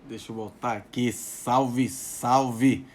Deixa eu voltar aqui. Salve, salve!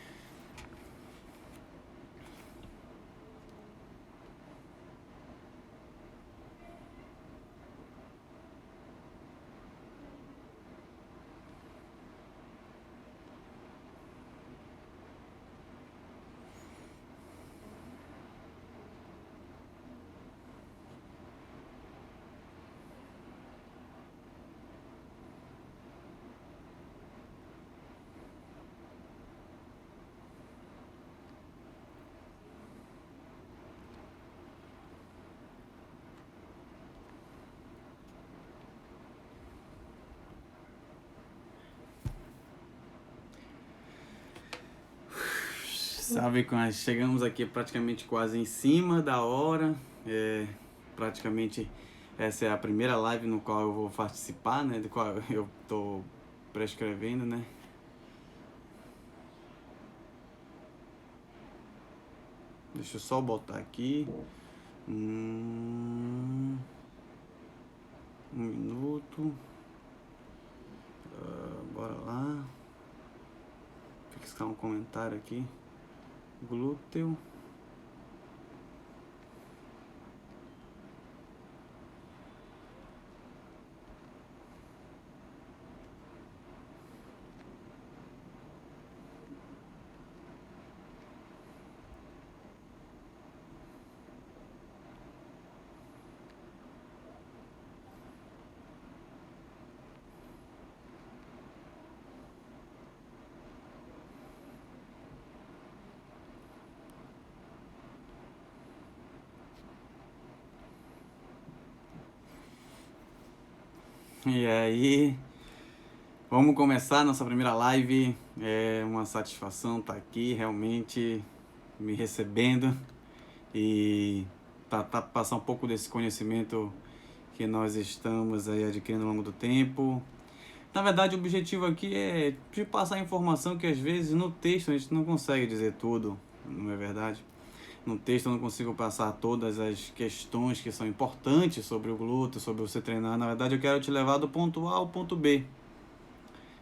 Salve, chegamos aqui praticamente quase em cima da hora. Praticamente essa é a primeira live no qual eu vou participar, né? Do qual eu tô prescrevendo, né? Deixa eu só botar aqui. Um minuto. Bora lá. Fixar um comentário aqui. Glúteo. E aí, vamos começar nossa primeira live. É uma satisfação estar aqui, realmente me recebendo e passar um pouco desse conhecimento que nós estamos aí adquirindo ao longo do tempo. Na verdade, o objetivo aqui é de passar informação que às vezes no texto a gente não consegue dizer tudo, não é verdade? No texto eu não consigo passar todas as questões que são importantes sobre o glúteo, sobre você treinar. Na verdade, eu quero te levar do ponto A ao ponto B.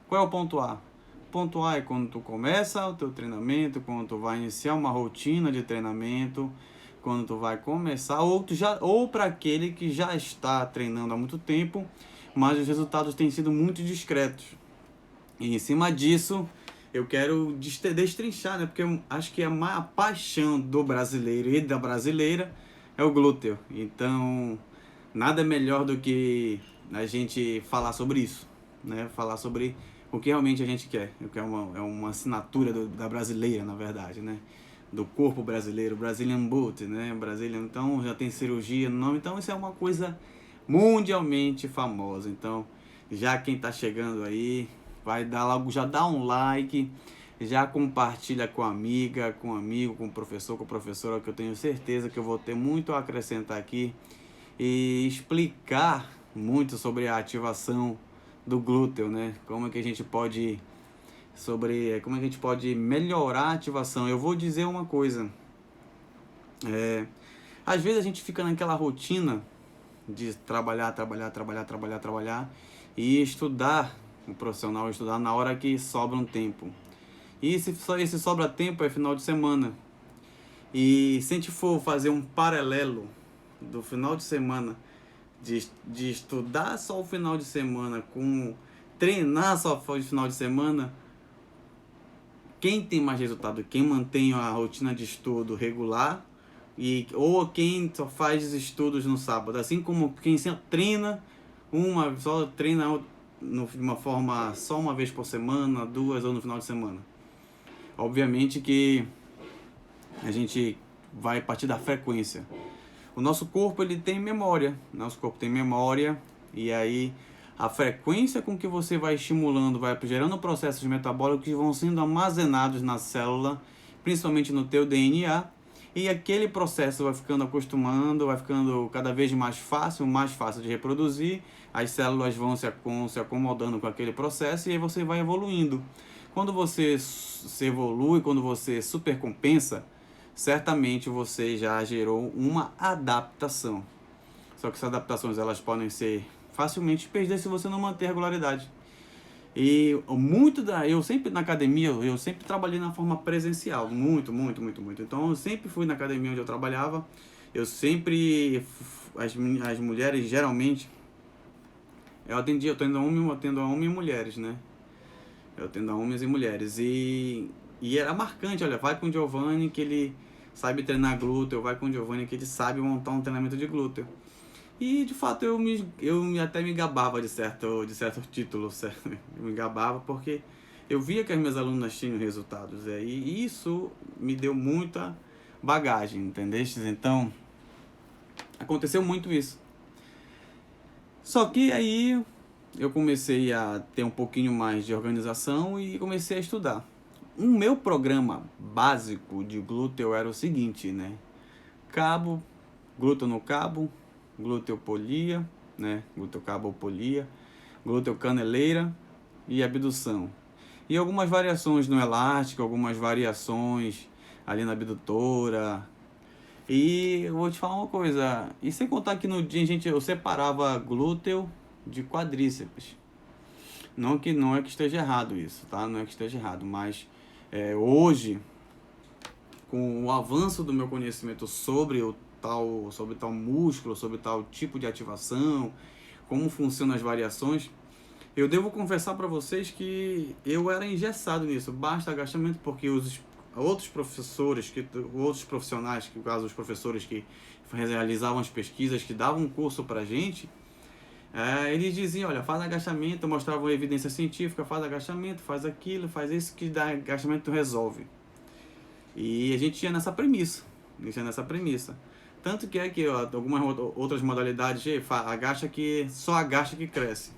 Qual é o ponto A? O ponto A é quando tu começa o teu treinamento, quando tu vai iniciar uma rotina de treinamento, quando tu vai começar, ou para aquele que já está treinando há muito tempo, mas os resultados têm sido muito discretos. E em cima disso, eu quero destrinchar, né? Porque eu acho que a paixão do brasileiro e da brasileira é o glúteo. Então, nada melhor do que a gente falar sobre isso, né? Falar sobre o que realmente a gente quer. O que é uma assinatura da brasileira, na verdade, né? Do corpo brasileiro, Brazilian Butt, né? Brazilian, então já tem cirurgia no nome. Então, isso é uma coisa mundialmente famosa. Então, já quem está chegando aí, vai dar logo, já dá um like, já compartilha com a amiga, com o amigo, com o professor, com a professora, que eu tenho certeza que eu vou ter muito a acrescentar aqui e explicar muito sobre a ativação do glúteo, né? Como é que a gente pode melhorar a ativação. Eu vou dizer uma coisa, às vezes a gente fica naquela rotina de trabalhar e estudar, o profissional estudar na hora que sobra um tempo. E esse sobra tempo é final de semana. E se a gente for fazer um paralelo do final de semana, de estudar só o final de semana com treinar só o final de semana, quem tem mais resultado? Quem mantém a rotina de estudo regular ou quem só faz estudos no sábado? Assim como quem treina só treina de uma forma só uma vez por semana, duas ou no final de semana. Obviamente que a gente vai partir da frequência. O nosso corpo ele tem memória, e aí a frequência com que você vai estimulando, vai gerando processos metabólicos que vão sendo armazenados na célula, principalmente no teu DNA, e aquele processo vai ficando acostumando, vai ficando cada vez mais fácil de reproduzir, as células vão se acomodando com aquele processo e aí você vai evoluindo. Quando você se evolui, quando você supercompensa, certamente você já gerou uma adaptação. Só que essas adaptações elas podem ser facilmente perdidas se você não manter regularidade. E eu sempre na academia, eu sempre trabalhei na forma presencial, muito, muito, muito, muito. Então eu sempre fui na academia onde eu trabalhava, eu sempre, as mulheres geralmente, eu atendo a homem e mulheres, né? Eu atendo a homens e mulheres. E era marcante, olha, vai com o Giovanni que ele sabe treinar glúteo, vai com o Giovanni que ele sabe montar um treinamento de glúteo. E de fato até me gabava de certo título, certo? Eu me gabava porque eu via que as minhas alunas tinham resultados. E isso me deu muita bagagem, entendeste? Então, aconteceu muito isso. Só que aí eu comecei a ter um pouquinho mais de organização e comecei a estudar. O meu programa básico de glúteo era o seguinte, né? Cabo, glúteo no cabo, gluteopolia, né? Glúteo cabopolia, glúteo caneleira e abdução. E algumas variações no elástico, algumas variações ali na abdutora. E eu vou te falar uma coisa, e sem contar que no dia eu separava glúteo de quadríceps. Não é que esteja errado isso, tá? Não é que esteja errado, mas hoje, com o avanço do meu conhecimento sobre tal músculo, sobre tal tipo de ativação, como funcionam as variações, eu devo confessar para vocês que eu era engessado nisso. Basta agachamento, porque os outros profissionais, que no caso os professores que realizavam as pesquisas, que davam um curso para a gente, eles diziam, olha, faz agachamento, mostravam evidência científica, faz agachamento, faz aquilo, faz isso, que dá agachamento resolve. E a gente ia nessa premissa. Tanto que algumas outras modalidades, só agacha que cresce.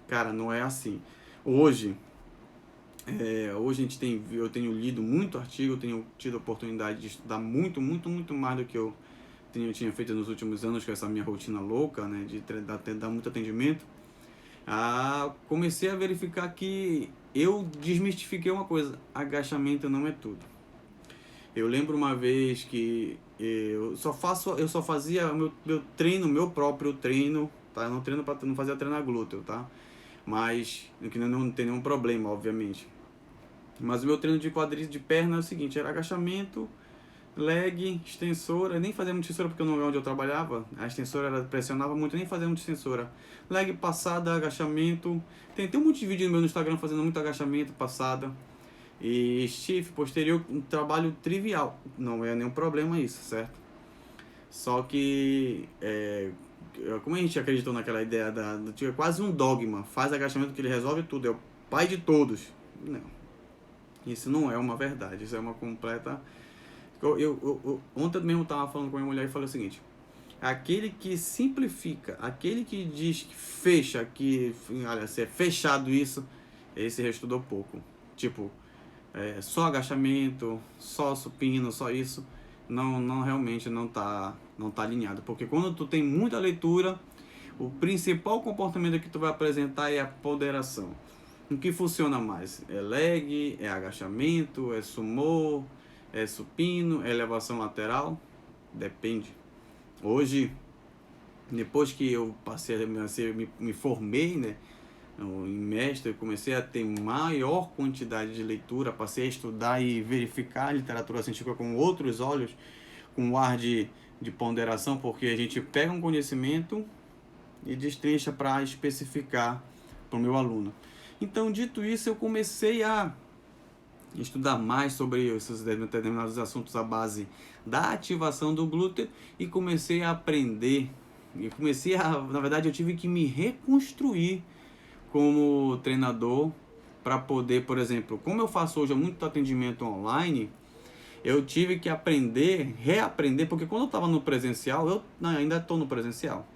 Cara, não é assim. Hoje eu tenho lido muito artigo, eu tenho tido a oportunidade de estudar muito, muito, muito mais do que eu tinha feito nos últimos anos com essa minha rotina louca, né, de dar muito atendimento. Comecei a verificar que eu desmistifiquei uma coisa: agachamento não é tudo. Eu lembro uma vez que eu só fazia meu próprio treino, tá? Eu não fazia treinar glúteo, tá? Mas que não tem nenhum problema, obviamente. Mas o meu treino de quadríceps de perna é o seguinte: era agachamento, leg, extensora. Eu nem fazia muito extensora porque no lugar onde eu trabalhava, a extensora pressionava muito, eu nem fazia muito extensora. Leg, passada, agachamento. Tem um monte de vídeo no meu Instagram fazendo muito agachamento, passada. E stiff, posterior, um trabalho trivial. Não é nenhum problema isso, certo? Só que, como a gente acreditou naquela ideia é quase um dogma: faz agachamento que ele resolve tudo, é o pai de todos. Não, isso não é uma verdade, isso é uma completa... Ontem mesmo eu estava falando com a minha mulher e falei o seguinte: aquele que simplifica, aquele que diz que fecha, olha, se é fechado isso, esse estudou pouco. Tipo, só agachamento, só supino, só isso, realmente não tá alinhado. Porque quando tu tem muita leitura, o principal comportamento que tu vai apresentar é a ponderação. O que funciona mais? É leg, é agachamento, é sumô, é supino, é elevação lateral? Depende. Hoje, depois que eu me formei, né, em mestre, eu comecei a ter maior quantidade de leitura, passei a estudar e verificar a literatura científica com outros olhos, com um ar de ponderação, porque a gente pega um conhecimento e destrincha para especificar para o meu aluno. Então, dito isso, eu comecei a estudar mais sobre esses determinados assuntos à base da ativação do glúteo e comecei a aprender. Na verdade, eu tive que me reconstruir como treinador para poder, por exemplo, como eu faço hoje muito atendimento online, eu tive que reaprender, porque quando eu estava no presencial, ainda estou no presencial.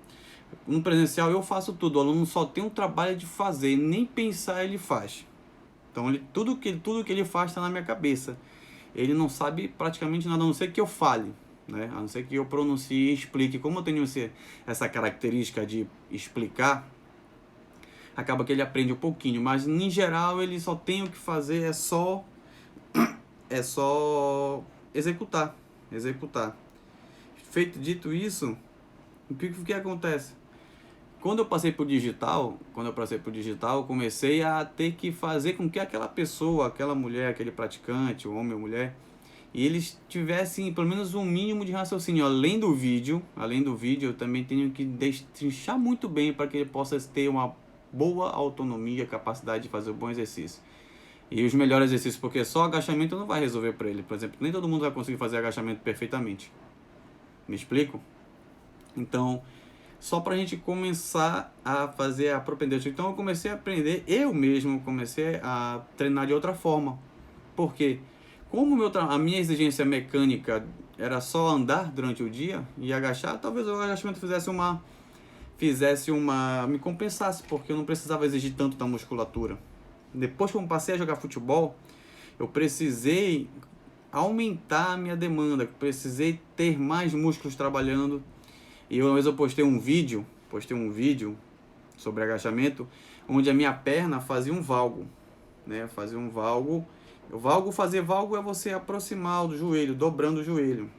No presencial eu faço tudo, o aluno só tem um trabalho de fazer, nem pensar ele faz. Então tudo que ele faz está na minha cabeça. Ele não sabe praticamente nada, a não ser que eu fale, né? A não ser que eu pronuncie e explique. Como eu tenho essa característica de explicar, acaba que ele aprende um pouquinho, mas em geral ele só tem o que fazer, é só executar. Dito isso, o que acontece? quando eu passei para o digital, eu comecei a ter que fazer com que aquela pessoa, aquela mulher, aquele praticante, o homem ou mulher, e eles tivessem pelo menos um mínimo de raciocínio. Além do vídeo, eu também tenho que destrinchar muito bem para que ele possa ter uma boa autonomia, capacidade de fazer um bom exercício. E os melhores exercícios, porque só agachamento não vai resolver para ele. Por exemplo, nem todo mundo vai conseguir fazer agachamento perfeitamente. Me explico? Então, só para a gente começar a fazer a propedêutica. Então, eu comecei a aprender, eu mesmo comecei a treinar de outra forma. Por quê? Como a minha exigência mecânica era só andar durante o dia e agachar, talvez o agachamento me compensasse, porque eu não precisava exigir tanto da musculatura. Depois que eu passei a jogar futebol, eu precisei aumentar a minha demanda, precisei ter mais músculos trabalhando. E uma vez eu postei um vídeo sobre agachamento, onde a minha perna fazia um valgo, né? Fazia um valgo. Fazer valgo é você aproximar do joelho, dobrando o joelho.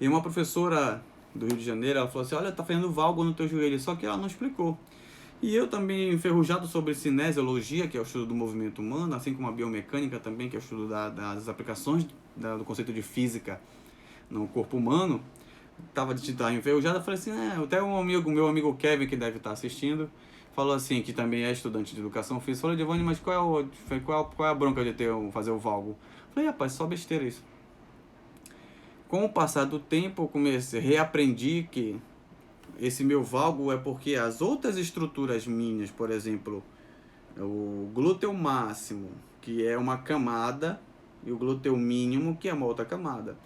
E uma professora do Rio de Janeiro, ela falou assim: olha, tá fazendo valgo no teu joelho, só que ela não explicou. E eu também, enferrujado sobre cinesiologia, que é o estudo do movimento humano, assim como a biomecânica também, que é o estudo das aplicações do conceito de física no corpo humano, estava enferrujado. Eu falei assim, até meu amigo Kevin, que deve estar assistindo, falou assim, que também é estudante de educação física, falou: Giovanni, mas qual é a bronca de fazer o valgo? Eu falei: rapaz, só besteira isso. Com o passar do tempo, eu reaprendi que esse meu valgo é porque as outras estruturas minhas, por exemplo, o glúteo máximo, que é uma camada, e o glúteo mínimo, que é uma outra camada.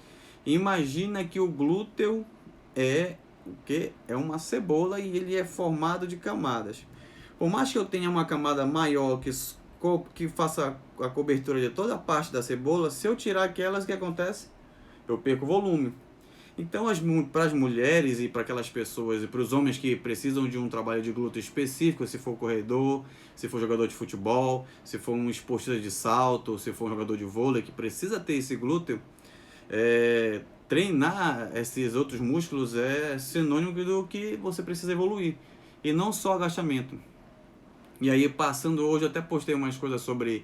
Imagina que o glúteo é uma cebola e ele é formado de camadas. Por mais que eu tenha uma camada maior que faça a cobertura de toda a parte da cebola, se eu tirar aquelas, o que acontece? Eu perco volume. Então, para as mulheres e para aquelas pessoas e para os homens que precisam de um trabalho de glúteo específico, se for corredor, se for jogador de futebol, se for um esportista de salto, se for um jogador de vôlei que precisa ter esse glúteo, treinar esses outros músculos é sinônimo do que você precisa evoluir. E não só agachamento. E aí, passando hoje, eu até postei umas coisas sobre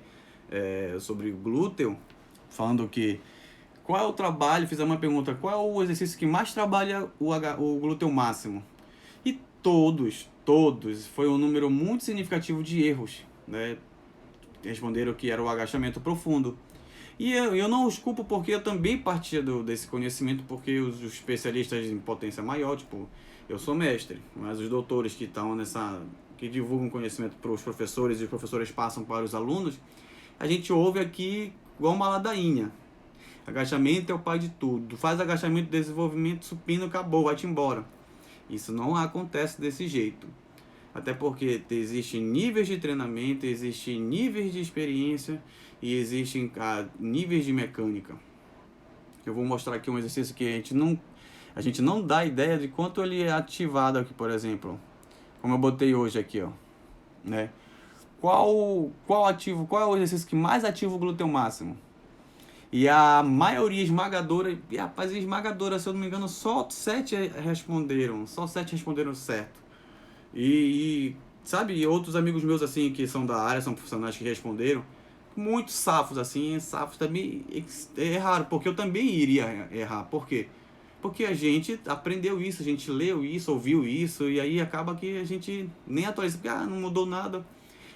glúteo, falando que qual é o trabalho, fiz uma pergunta, qual é o exercício que mais trabalha o glúteo máximo? E todos, foi um número muito significativo de erros, né? Responderam que era o agachamento profundo. E eu não os culpo, porque eu também partia desse conhecimento, porque os especialistas em potência maior, tipo, eu sou mestre, mas os doutores que estão que divulgam conhecimento para os professores e os professores passam para os alunos, a gente ouve aqui igual uma ladainha. Agachamento é o pai de tudo. Faz agachamento, desenvolvimento, supino, acabou, vai-te embora. Isso não acontece desse jeito. Até porque existem níveis de treinamento, existem níveis de experiência e existem níveis de mecânica. Eu vou mostrar aqui um exercício que a gente não dá ideia de quanto ele é ativado aqui, por exemplo. Como eu botei hoje aqui, ó, né? Qual é o exercício que mais ativa o glúteo máximo? E a maioria esmagadora, se eu não me engano, só 7 responderam certo. Sabe, outros amigos meus, assim, que são da área, são profissionais que responderam, muitos safos, assim, também erraram, porque eu também iria errar. Por quê? Porque a gente aprendeu isso, a gente leu isso, ouviu isso, e aí acaba que a gente nem atualiza, porque não mudou nada.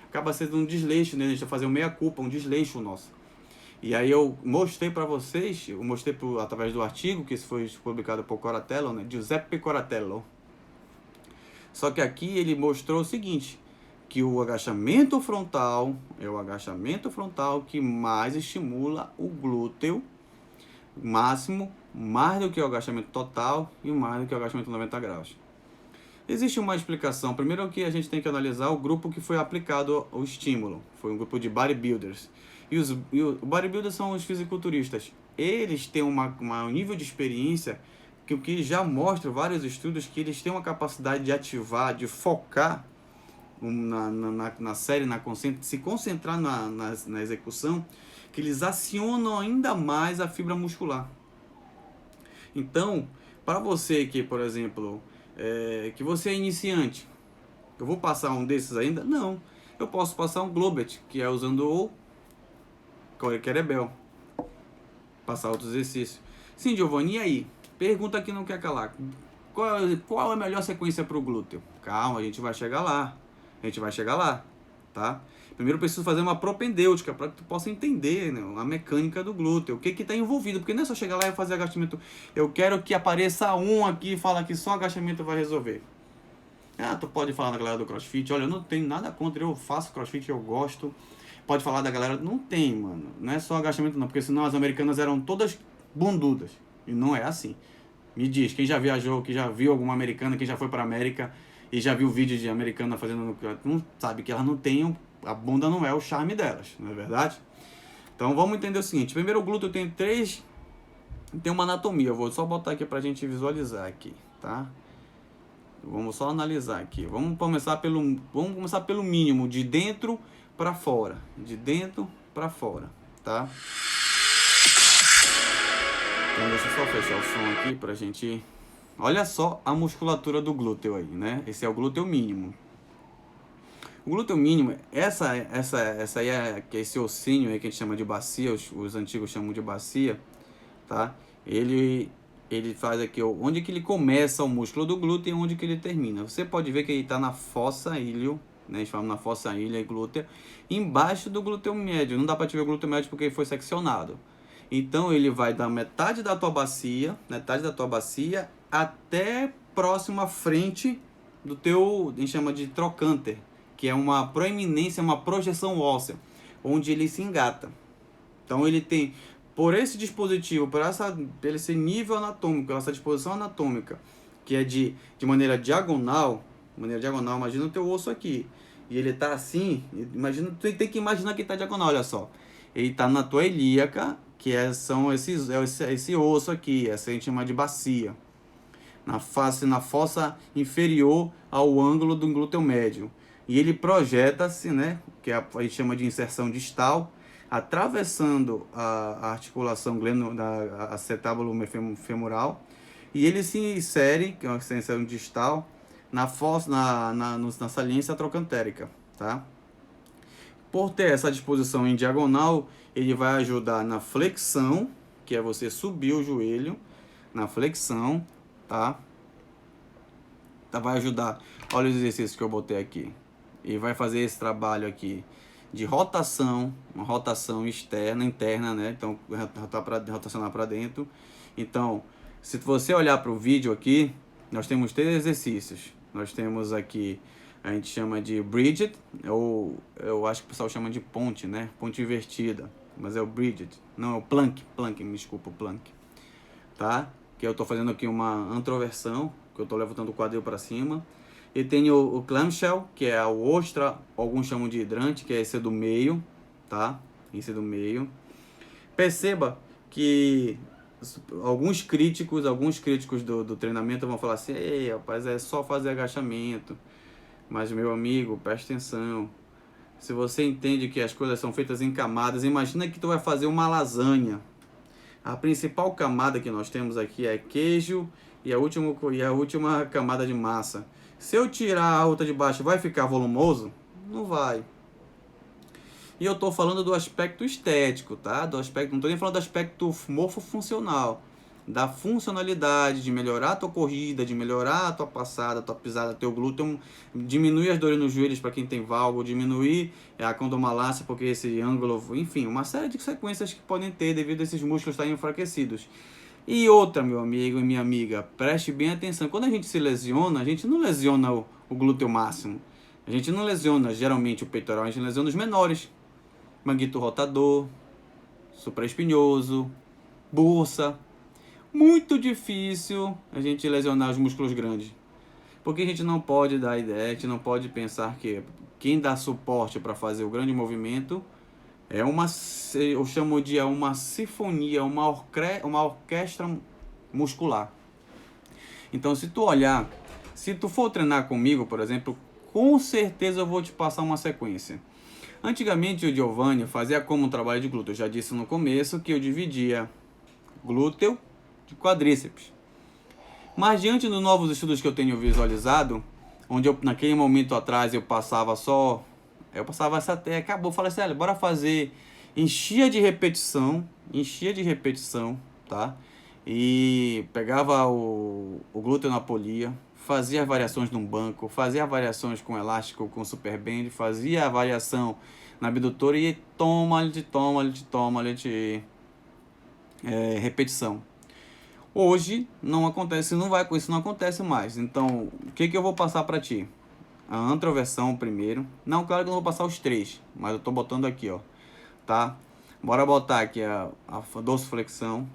Acaba sendo um desleixo, né? A gente vai fazer um meia-culpa, um desleixo nosso. E aí eu mostrei para vocês, através do artigo que foi publicado por Coratello, né? Giuseppe Coratello. Só que aqui ele mostrou o seguinte, que o agachamento frontal é o agachamento frontal que mais estimula o glúteo máximo, mais do que o agachamento total e mais do que o agachamento 90 graus. Existe uma explicação. Primeiro que a gente tem que analisar o grupo que foi aplicado o estímulo. Foi um grupo de bodybuilders. E os bodybuilders são os fisiculturistas. Eles têm um nível de experiência que já mostra vários estudos que eles têm uma capacidade de ativar, de focar na série, se concentrar na execução, que eles acionam ainda mais a fibra muscular. Então, para você que, por exemplo, que você é iniciante. Eu vou passar um desses ainda? Não. Eu posso passar um Globet, que é usando o Kettlebell. Passar outros exercícios. Sim, Giovanni, e aí? Pergunta que não quer calar. Qual é a melhor sequência para o glúteo? Calma, a gente vai chegar lá. Tá? Primeiro eu preciso fazer uma propedêutica para que tu possa entender, né, a mecânica do glúteo, o que está envolvido, porque não é só chegar lá e fazer agachamento. Eu quero que apareça um aqui e fala que só agachamento vai resolver. Tu pode falar da galera do CrossFit, olha, eu não tenho nada contra, eu faço CrossFit, eu gosto. Pode falar da galera, não tem, mano, não é só agachamento não, porque senão as americanas eram todas bundudas, e não é assim. Me diz, quem já viajou, quem já viu alguma americana, quem já foi para América e já viu vídeo de americana fazendo, não sabe que elas não têm, a bunda não é o charme delas, não é verdade? Então vamos entender o seguinte, primeiro o glúteo tem uma anatomia, eu vou só botar aqui pra gente visualizar aqui, tá? Vamos só analisar aqui. Vamos começar pelo mínimo, de dentro para fora, tá? Então deixa eu só fechar o som aqui pra gente. Olha só a musculatura do glúteo aí, né? Esse é o glúteo mínimo. O glúteo mínimo, essa aí esse ossinho aí que a gente chama de bacia, os antigos chamam de bacia, tá? Ele faz aqui, onde que ele começa o músculo do glúteo e onde que ele termina. Você pode ver que ele está na fossa ilho, né? A gente fala na fossa ilha e glútea, embaixo do glúteo médio. Não dá para te ver o glúteo médio porque ele foi seccionado. Então ele vai da metade da tua bacia até próximo à frente do teu, a gente chama de trocânter, que é uma proeminência, uma projeção óssea, onde ele se engata. Então ele tem, por esse dispositivo, por esse nível anatômico, essa disposição anatômica, que é de maneira diagonal, imagina o teu osso aqui, e ele tá assim, imagina, tu tem que imaginar que ele tá diagonal, olha só. Ele tá na tua ilíaca, que são esse osso aqui, essa a gente chama de bacia. Na fossa inferior ao ângulo do glúteo médio. E ele projeta-se, né, que a gente chama de inserção distal, atravessando a articulação da acetábulo femoral, e ele se insere, que é uma extensão distal, na saliência trocantérica, tá? Por ter essa disposição em diagonal, ele vai ajudar na flexão, que é você subir o joelho, na flexão, tá? Vai ajudar, olha os exercícios que eu botei aqui, e vai fazer esse trabalho aqui de rotação, uma rotação interna, né? Então, rotacionar para dentro. Então, se você olhar para o vídeo aqui, nós temos 3 exercícios. Nós temos aqui, a gente chama de bridge, ou eu acho que o pessoal chama de ponte, né? Ponte invertida, mas é o bridge, não, é o plank, me desculpa, o plank, tá? Que eu tô fazendo aqui uma antroversão, que eu tô levantando o quadril para cima. E tem o clamshell, que é o ostra, alguns chamam de hidrante, que é esse do meio, tá? Esse do meio. Perceba que alguns críticos do treinamento vão falar assim: ei, rapaz, é só fazer agachamento. Mas, meu amigo, presta atenção. Se você entende que as coisas são feitas em camadas, imagina que tu vai fazer uma lasanha. A principal camada que nós temos aqui é queijo e a última camada de massa. Se eu tirar a outra de baixo, vai ficar volumoso? Não vai. E eu estou falando do aspecto estético, tá? Não estou nem falando do aspecto morfofuncional. Da funcionalidade, de melhorar a tua corrida, de melhorar a tua passada, a tua pisada, teu glúteo, diminuir as dores nos joelhos para quem tem valgo, diminuir a condomalácia porque esse ângulo, enfim, uma série de sequências que podem ter devido a esses músculos estarem enfraquecidos. E outra, meu amigo e minha amiga, preste bem atenção, quando a gente se lesiona, a gente não lesiona o glúteo máximo, a gente não lesiona geralmente o peitoral, a gente lesiona os menores, manguito rotador, supraespinhoso, bursa. Muito difícil a gente lesionar os músculos grandes, porque a gente não pode dar ideia, a gente não pode pensar que quem dá suporte para fazer o grande movimento eu chamo de uma sinfonia, uma orquestra muscular. Então, se tu for treinar comigo, por exemplo, com certeza eu vou te passar uma sequência. Antigamente o Giovanni fazia como um trabalho de glúteo. Eu já disse no começo que eu dividia glúteo de quadríceps. Mas diante dos novos estudos que eu tenho visualizado, onde eu, naquele momento atrás eu passava essa até, acabou, falei assim, bora fazer, enchia de repetição, tá? E pegava o glúteo na polia, fazia as variações num banco, fazia variações com elástico, com super band, fazia a variação na abdutora e toma repetição. Hoje não acontece, isso não acontece mais. Então, o que eu vou passar para ti? A antroversão primeiro. Não, claro que eu não vou passar os três, mas eu tô botando aqui, ó, tá? Bora botar aqui a dorsiflexão.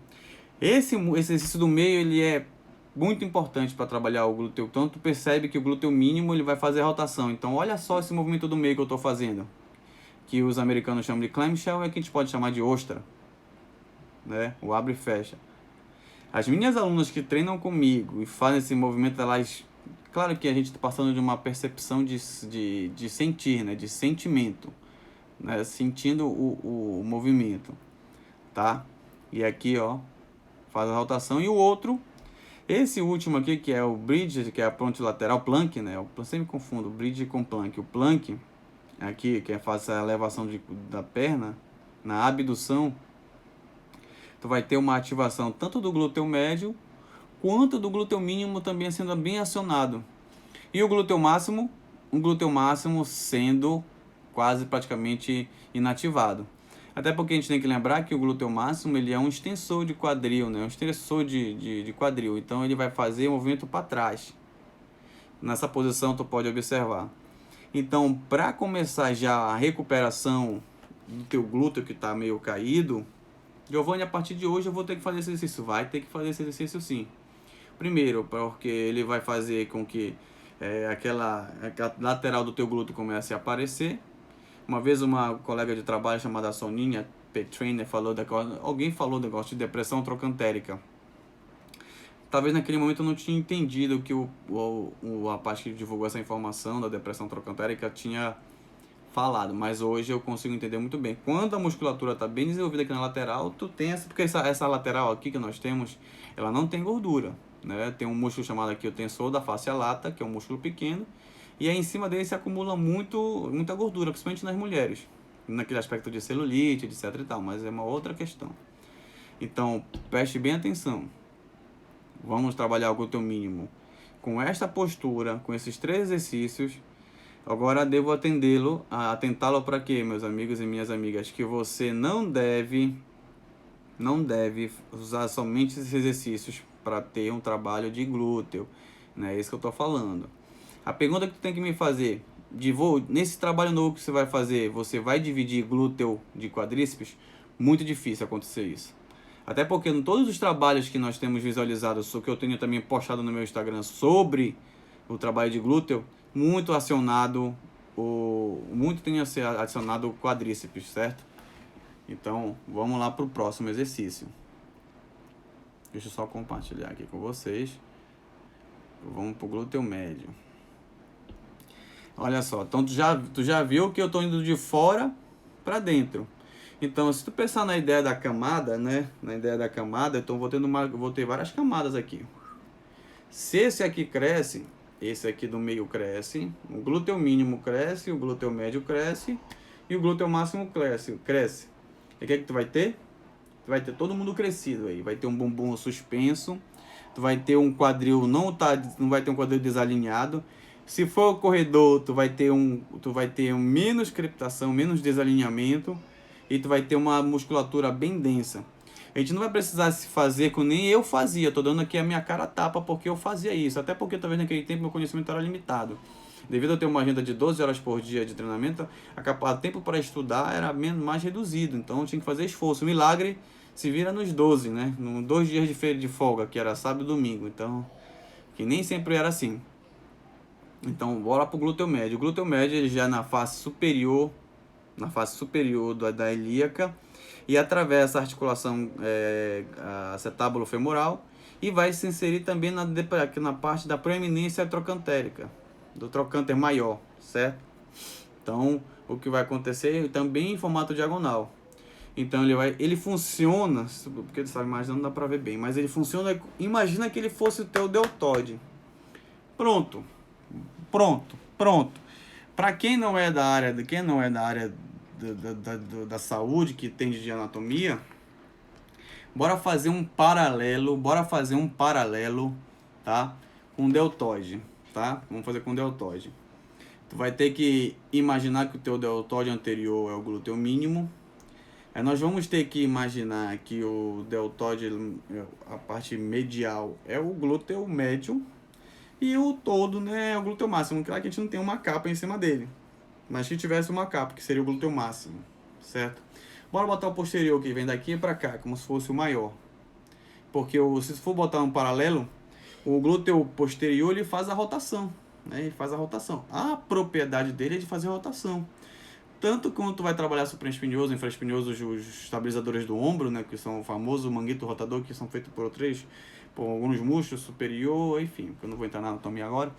Esse exercício do meio, ele é muito importante para trabalhar o glúteo. Então, tu percebe que o glúteo mínimo, ele vai fazer a rotação. Então, olha só esse movimento do meio que eu tô fazendo, que os americanos chamam de clamshell, é que a gente pode chamar de ostra, né? O abre e fecha. As minhas alunas que treinam comigo e fazem esse movimento, elas... Claro que a gente está passando de uma percepção de sentir, né? De sentimento, né? Sentindo o movimento, tá? E aqui, ó, faz a rotação. E o outro, esse último aqui, que é o bridge, que é a ponte lateral, plank, né? Eu sempre confundo bridge com plank. O plank, aqui, que faz a elevação da perna, na abdução, tu vai ter uma ativação tanto do glúteo médio quanto do glúteo mínimo também sendo bem acionado. E o glúteo máximo sendo quase praticamente inativado. Até porque a gente tem que lembrar que o glúteo máximo, ele é um extensor de quadril, né? Um extensor de quadril. Então ele vai fazer o movimento para trás. Nessa posição tu pode observar. Então, para começar já a recuperação do teu glúteo que está meio caído, Giovanni, a partir de hoje eu vou ter que fazer esse exercício. Vai ter que fazer esse exercício sim. Primeiro, porque ele vai fazer com que aquela lateral do teu glúteo comece a aparecer. Uma vez uma colega de trabalho chamada Soninha Petrainer alguém falou do negócio de depressão trocantérica. Talvez naquele momento eu não tinha entendido que a parte que divulgou essa informação da depressão trocantérica tinha falado, mas hoje eu consigo entender muito bem. Quando a musculatura está bem desenvolvida aqui na lateral, tu tem porque essa lateral aqui que nós temos, ela não tem gordura, né? Tem um músculo chamado aqui o tensor da fáscia lata, que é um músculo pequeno, e aí em cima dele se acumula muita gordura, principalmente nas mulheres, naquele aspecto de celulite, etc e tal, mas é uma outra questão. Então, preste bem atenção. Vamos trabalhar o glúteo mínimo com esta postura, com esses 3 exercícios. Agora devo atentá-lo para quê, meus amigos e minhas amigas? Que você não deve usar somente esses exercícios para ter um trabalho de glúteo, né? É isso que eu estou falando. A pergunta que tu tem que me fazer, nesse trabalho novo que você vai fazer, você vai dividir glúteo de quadríceps? Muito difícil acontecer isso. Até porque em todos os trabalhos que nós temos visualizados, que eu tenho também postado no meu Instagram sobre o trabalho de glúteo, muito tem acionado o quadríceps, certo? Então, vamos lá para o próximo exercício. Deixa eu só compartilhar aqui com vocês. Vamos para o glúteo médio. Olha só, então tu já viu que eu estou indo de fora para dentro. Então, se tu pensar na ideia da camada, né? Na ideia da camada, então vou ter várias camadas aqui. Se esse aqui cresce, esse aqui do meio cresce, o glúteo mínimo cresce, o glúteo médio cresce e o glúteo máximo cresce. E o que é que tu vai ter? Tu vai ter todo mundo crescido aí. Vai ter um bumbum suspenso, tu vai ter um quadril, não vai ter um quadril desalinhado. Se for corredor, tu vai ter menos crepitação, menos desalinhamento. E tu vai ter uma musculatura bem densa. A gente não vai precisar se fazer como nem eu fazia. Tô dando aqui a minha cara a tapa porque eu fazia isso. Até porque talvez naquele tempo meu conhecimento era limitado. Devido a ter uma agenda de 12 horas por dia de treinamento, o tempo para estudar era mais reduzido. Então eu tinha que fazer esforço. O milagre se vira nos 12, né? Nos 2 dias de feira de folga, que era sábado e domingo. Então, que nem sempre era assim. Então, bora pro glúteo médio. O glúteo médio ele já na face superior da ilíaca e atravessa a articulação acetábulo-femoral e vai se inserir também na parte da proeminência trocantérica, do trocânter maior, certo? Então, o que vai acontecer também em formato diagonal. Então ele funciona, porque ele sabe mais, não dá pra ver bem, mas ele funciona, imagina que ele fosse o teu deltoide. Pronto. Para quem não é da área, da saúde, que entende de anatomia, bora fazer um paralelo, tá? Com deltoide, tá? Vamos fazer com deltoide. Tu vai ter que imaginar que o teu deltoide anterior é o glúteo mínimo. Aí nós vamos ter que imaginar que o deltoide, a parte medial, é o glúteo médio. E o todo, né, é o glúteo máximo. Claro que a gente não tem uma capa em cima dele. Mas se tivesse uma capa, que seria o glúteo máximo, certo? Bora botar o posterior, que vem daqui para cá, como se fosse o maior. Porque se for botar um paralelo, o glúteo posterior ele faz a rotação, né? Ele faz a rotação. A propriedade dele é de fazer a rotação. Tanto quando tu vai trabalhar supraespinhoso, infraespinhoso, os estabilizadores do ombro, né, que são o famoso manguito rotador, que são feitos por alguns músculos superior, enfim, que eu não vou entrar na anatomia agora.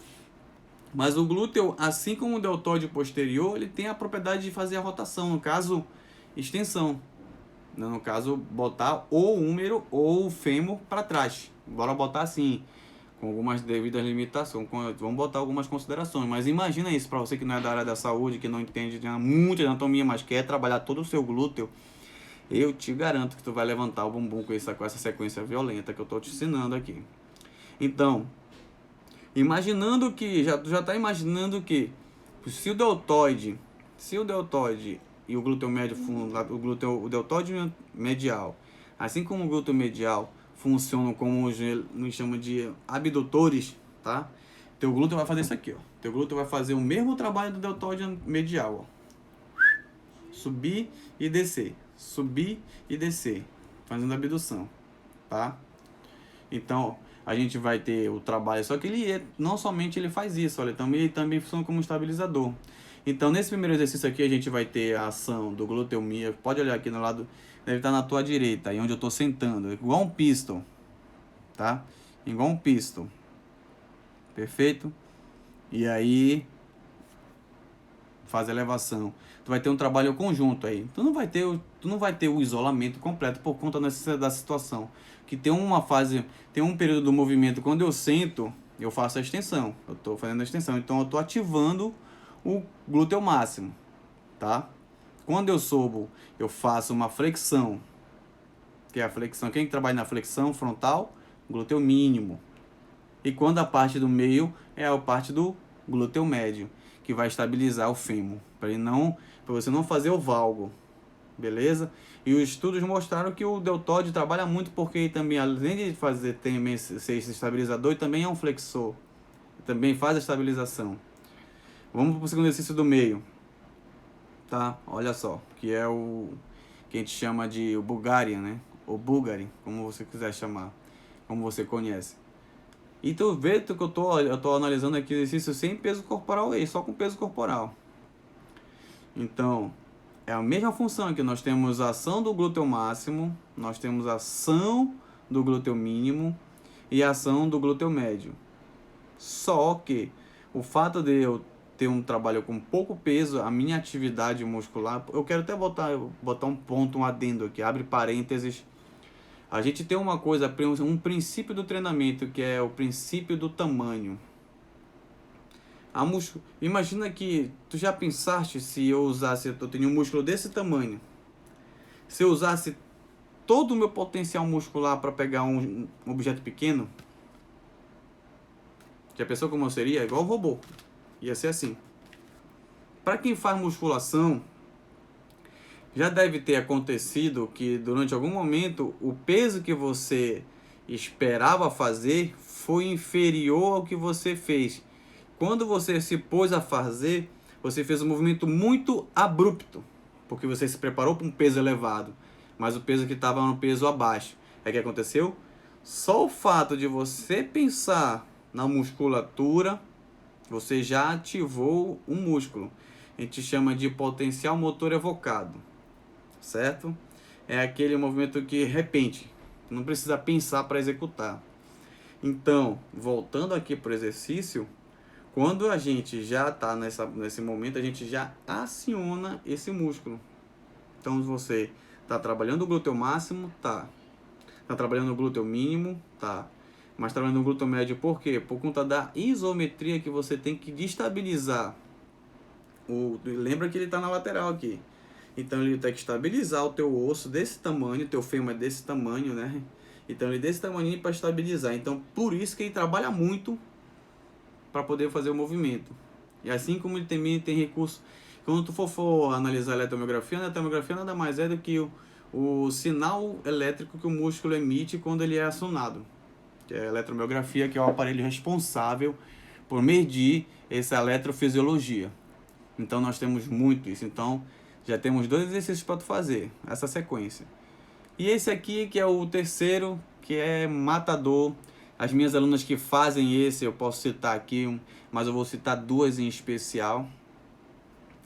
Mas o glúteo, assim como o deltoide posterior, ele tem a propriedade de fazer a rotação, no caso, extensão. No caso, botar ou o húmero ou o fêmur para trás. Bora botar assim, com algumas devidas limitações. Vamos botar algumas considerações. Mas imagina isso, para você que não é da área da saúde, que não entende muito de anatomia, mas quer trabalhar todo o seu glúteo, eu te garanto que tu vai levantar o bumbum com essa sequência violenta que eu estou te ensinando aqui. Então, imaginando que, já está imaginando que se o deltoide e o glúteo médio, o deltoide medial, assim como o glúteo medial, funcionam como nos chama de abdutores, tá? Teu glúteo vai fazer isso aqui, ó. Teu glúteo vai fazer o mesmo trabalho do deltoide medial, ó. Subir e descer, fazendo abdução, tá? Então, a gente vai ter o trabalho, só que não somente ele faz isso, olha, ele também funciona como estabilizador. Então, nesse primeiro exercício aqui, a gente vai ter a ação do glúteo mío. Pode olhar aqui no lado, deve estar na tua direita, aí onde eu estou sentando, igual um pistol, tá? Igual um pistol. Perfeito? E aí, faz a elevação. Tu vai ter um trabalho conjunto aí. Tu não vai ter o isolamento completo por conta da situação. Que tem uma fase, tem um período do movimento, quando eu sento, eu faço a extensão. Eu estou fazendo a extensão, então eu estou ativando o glúteo máximo, tá? Quando eu subo, eu faço uma flexão, que é a flexão. Quem trabalha na flexão frontal? Glúteo mínimo. E quando a parte do meio é a parte do glúteo médio, que vai estabilizar o fêmur, para você não fazer o valgo, beleza? E os estudos mostraram que o deltoide trabalha muito porque também, além de ser esse estabilizador, também é um flexor, também faz a estabilização. Vamos para o segundo exercício do meio, tá? Olha só, que é o que a gente chama de o Bulgarian, né? Ou Bulgari, como você quiser chamar, como você conhece. E tu vê que eu tô analisando aqui exercício sem peso corporal aí, só com peso corporal. Então, é a mesma função que nós temos a ação do glúteo máximo, nós temos a ação do glúteo mínimo e a ação do glúteo médio. Só que o fato de eu ter um trabalho com pouco peso, a minha atividade muscular, eu quero até botar um ponto, um adendo aqui, abre parênteses. A gente tem uma coisa, um princípio do treinamento, que é o princípio do tamanho. Imagina que tu já pensaste se eu tenho um músculo desse tamanho. Se eu usasse todo o meu potencial muscular para pegar um objeto pequeno, já pensou como eu seria? Igual o robô. Ia ser assim. Para quem faz musculação, já deve ter acontecido que durante algum momento o peso que você esperava fazer foi inferior ao que você fez. Quando você se pôs a fazer, você fez um movimento muito abrupto, porque você se preparou para um peso elevado, mas o peso que estava no peso abaixo. É que aconteceu? Só o fato de você pensar na musculatura, você já ativou um músculo. A gente chama de potencial motor evocado, certo? É aquele movimento que repente, não precisa pensar para executar. Então, voltando aqui para o exercício, quando a gente já está nesse momento, a gente já aciona esse músculo. Então, você Tá trabalhando o glúteo máximo? Tá. Tá trabalhando o glúteo mínimo? Tá. Mas trabalhando o glúteo médio por quê? Por conta da isometria que você tem que destabilizar. Lembra que ele está na lateral aqui. Então ele tem que estabilizar o teu osso desse tamanho, teu fêmur é desse tamanho, né? Então ele é desse tamanho para estabilizar. Então por isso que ele trabalha muito para poder fazer o movimento. E assim como ele também tem recurso, quando tu for analisar a eletromiografia nada mais é do que o sinal elétrico que o músculo emite quando ele é acionado. Que é a eletromiografia, que é o aparelho responsável por medir essa eletrofisiologia. Então nós temos muito isso. Então já temos 2 exercícios para tu fazer, essa sequência. E esse aqui que é o terceiro, que é matador. As minhas alunas que fazem esse, eu posso citar aqui, mas eu vou citar 2 em especial.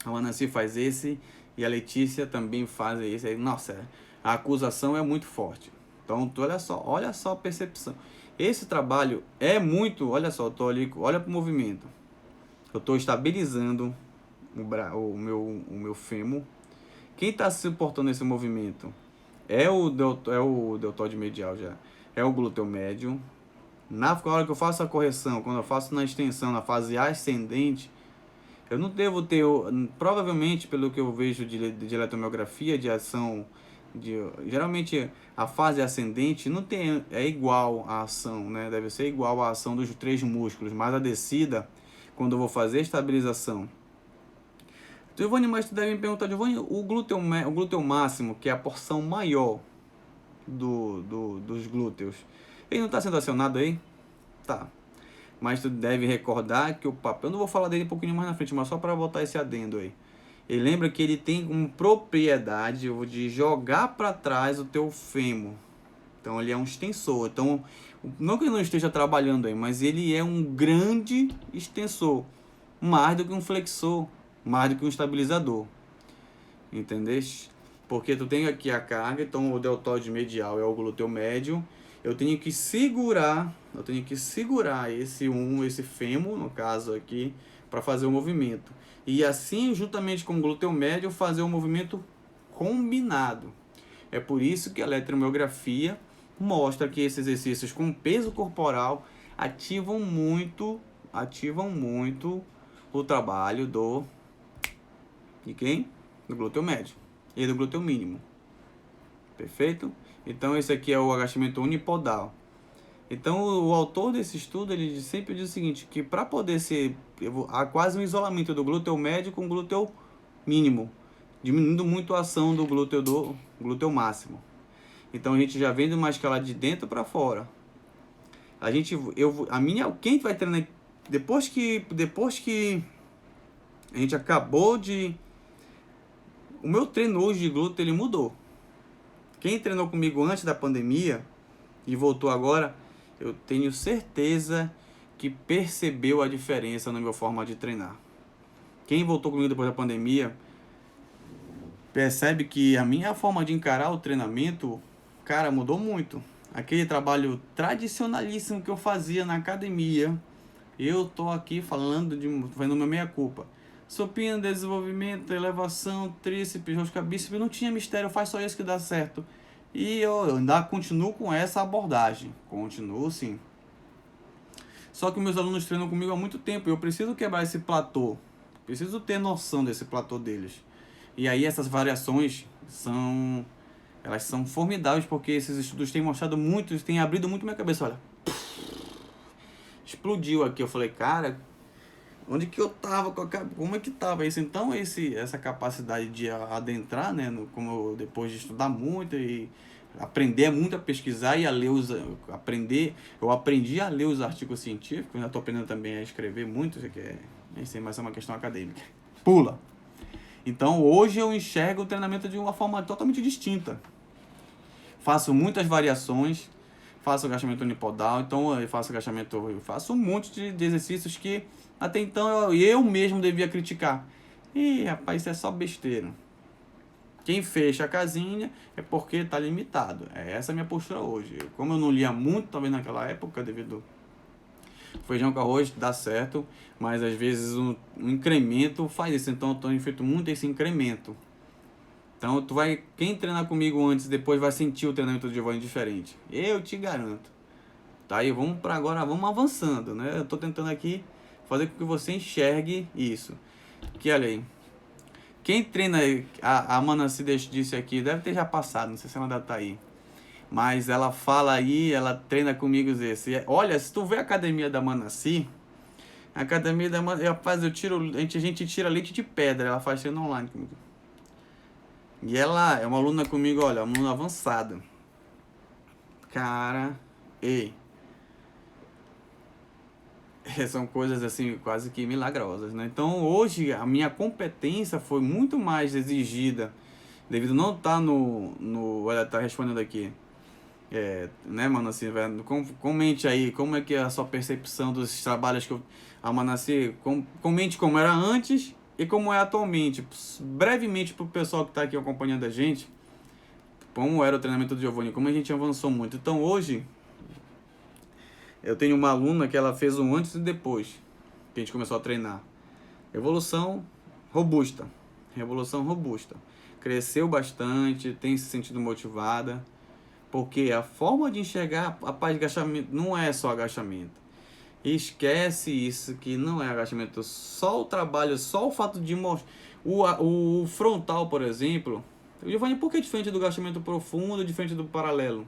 A Anancy faz esse e a Letícia também faz esse. Nossa, a acusação é muito forte. Então, tu olha só a percepção. Esse trabalho é muito, olha só, eu tô ali, olha pro movimento. Eu estou estabilizando o meu fêmur. Quem está suportando esse movimento é o deltoide medial já. É o glúteo médio. Na hora que eu faço a correção, quando eu faço na extensão, na fase ascendente, eu não devo ter, provavelmente, pelo que eu vejo de eletromiografia, de ação, geralmente a fase ascendente não tem, é igual à ação, né? Deve ser igual à ação dos 3 músculos, mas a descida, quando eu vou fazer a estabilização. Giovanni, mas tu deve me perguntar, Giovanni, o glúteo máximo, que é a porção maior dos glúteos, ele não está sendo acionado aí? Tá. Mas tu deve recordar que o papel, eu não vou falar dele um pouquinho mais na frente, mas só para botar esse adendo aí. Ele lembra que ele tem uma propriedade de jogar para trás o teu fêmur. Então ele é um extensor. Então, não que ele não esteja trabalhando aí, mas ele é um grande extensor. Mais do que um flexor, mais do que um estabilizador. Entendeste? Porque tu tem aqui a carga, então o deltoide medial é o glúteo médio. Eu tenho que segurar esse fêmur, no caso aqui, para fazer o movimento. E assim, juntamente com o glúteo médio, fazer o movimento combinado. É por isso que a eletromiografia mostra que esses exercícios com peso corporal ativam muito o trabalho de quem? Do glúteo médio e do glúteo mínimo. Perfeito? Então esse aqui é o agachamento unipodal. Então o autor desse estudo, ele sempre diz o seguinte, que para poder ser, há quase um isolamento do glúteo médio com o glúteo mínimo, diminuindo muito a ação do glúteo máximo. Então a gente já vem de uma escala de dentro para fora. Quem vai treinar depois que a gente acabou de, o meu treino hoje de glúteo ele mudou. Quem treinou comigo antes da pandemia e voltou agora, eu tenho certeza que percebeu a diferença na minha forma de treinar. Quem voltou comigo depois da pandemia percebe que a minha forma de encarar o treinamento, cara, mudou muito. Aquele trabalho tradicionalíssimo que eu fazia na academia, eu tô aqui fazendo uma meia-culpa. Supino, desenvolvimento, elevação, tríceps, rosca, bíceps, não tinha mistério, faz só isso que dá certo. E eu ainda continuo com essa abordagem, continuo sim. Só que meus alunos treinam comigo há muito tempo e eu preciso quebrar esse platô, preciso ter noção desse platô deles. E aí essas variações elas são formidáveis porque esses estudos têm mostrado muito, têm abrido muito minha cabeça, olha. Explodiu aqui, eu falei, cara, onde que eu tava, como é que tava isso? Então essa capacidade de adentrar, né, como depois de estudar muito e aprender muito a pesquisar e a ler eu aprendi a ler os artigos científicos, ainda estou aprendendo também a escrever muito, isso mas é uma questão acadêmica. Pula! Então hoje eu enxergo o treinamento de uma forma totalmente distinta. Faço muitas variações, faço agachamento unipodal, então eu faço um monte de exercícios que até então eu mesmo devia criticar. E rapaz, isso é só besteira. Quem fecha a casinha é porque está limitado. Essa é a minha postura hoje. Como eu não lia muito, talvez naquela época, devido ao feijão com arroz, dá certo, mas às vezes um incremento faz isso. Então eu tenho feito muito esse incremento. Então, quem treinar comigo antes e depois vai sentir o treinamento do Giovanni diferente. Eu te garanto. Tá, e vamos para agora, vamos avançando, né? Eu tô tentando aqui fazer com que você enxergue isso. Que olha aí. Quem treina, a Manaci disse aqui, deve ter já passado, não sei se ela ainda tá aí. Mas ela fala aí, ela treina comigo esse. Olha, se tu vê a academia da Manaci, a academia da Manaci, a gente tira leite de pedra, ela faz treino online comigo. E ela é uma aluna comigo, olha, uma aluna avançada. Cara, ei. São coisas assim quase que milagrosas, né? Então hoje a minha competência foi muito mais exigida devido não estar ela tá respondendo aqui, né, Manaci, velho? Comente aí como é que é a sua percepção dos trabalhos que a Manaci, comente como era antes e como é atualmente, brevemente pro pessoal que está aqui acompanhando a gente, como era o treinamento do Giovanni, como a gente avançou muito. Então hoje eu tenho uma aluna que ela fez um antes e depois que a gente começou a treinar. Evolução robusta. Revolução robusta. Cresceu bastante, tem se sentido motivada. Porque a forma de enxergar a parte de agachamento não é só agachamento. Esquece isso, que não é agachamento. Só o trabalho, só o fato de mostrar. O frontal, por exemplo. Giovanni, por que diferente do agachamento profundo, diferente do paralelo?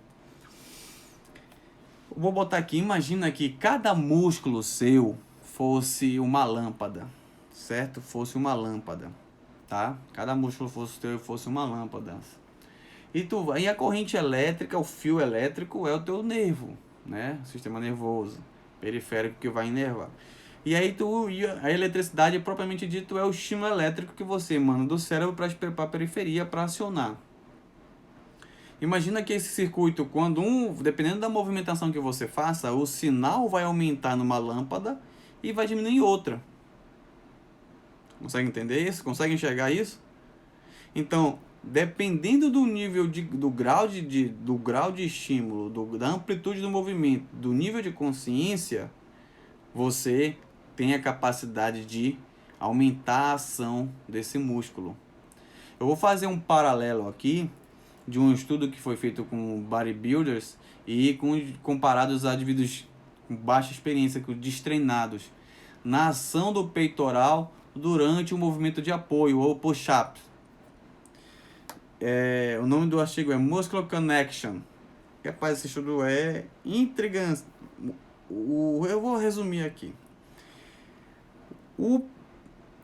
Vou botar aqui, imagina que cada músculo seu fosse uma lâmpada, certo? Fosse uma lâmpada, tá? Cada músculo fosse uma lâmpada. E a corrente elétrica, o fio elétrico é o teu nervo, né? Sistema nervoso, periférico que vai inervar. E aí a eletricidade propriamente dito é o estímulo elétrico que você emana do cérebro para a periferia para acionar. Imagina que esse circuito, dependendo da movimentação que você faça, o sinal vai aumentar numa lâmpada e vai diminuir em outra. Consegue entender isso? Consegue enxergar isso? Então, dependendo do nível do grau de estímulo, da amplitude do movimento, do nível de consciência, você tem a capacidade de aumentar a ação desse músculo. Eu vou fazer um paralelo aqui de um estudo que foi feito com bodybuilders e comparados a indivíduos com baixa experiência, com destreinados, na ação do peitoral durante o movimento de apoio, ou push-up. O nome do artigo é Muscular Connection. Rapaz, esse estudo é intrigante. Eu vou resumir aqui.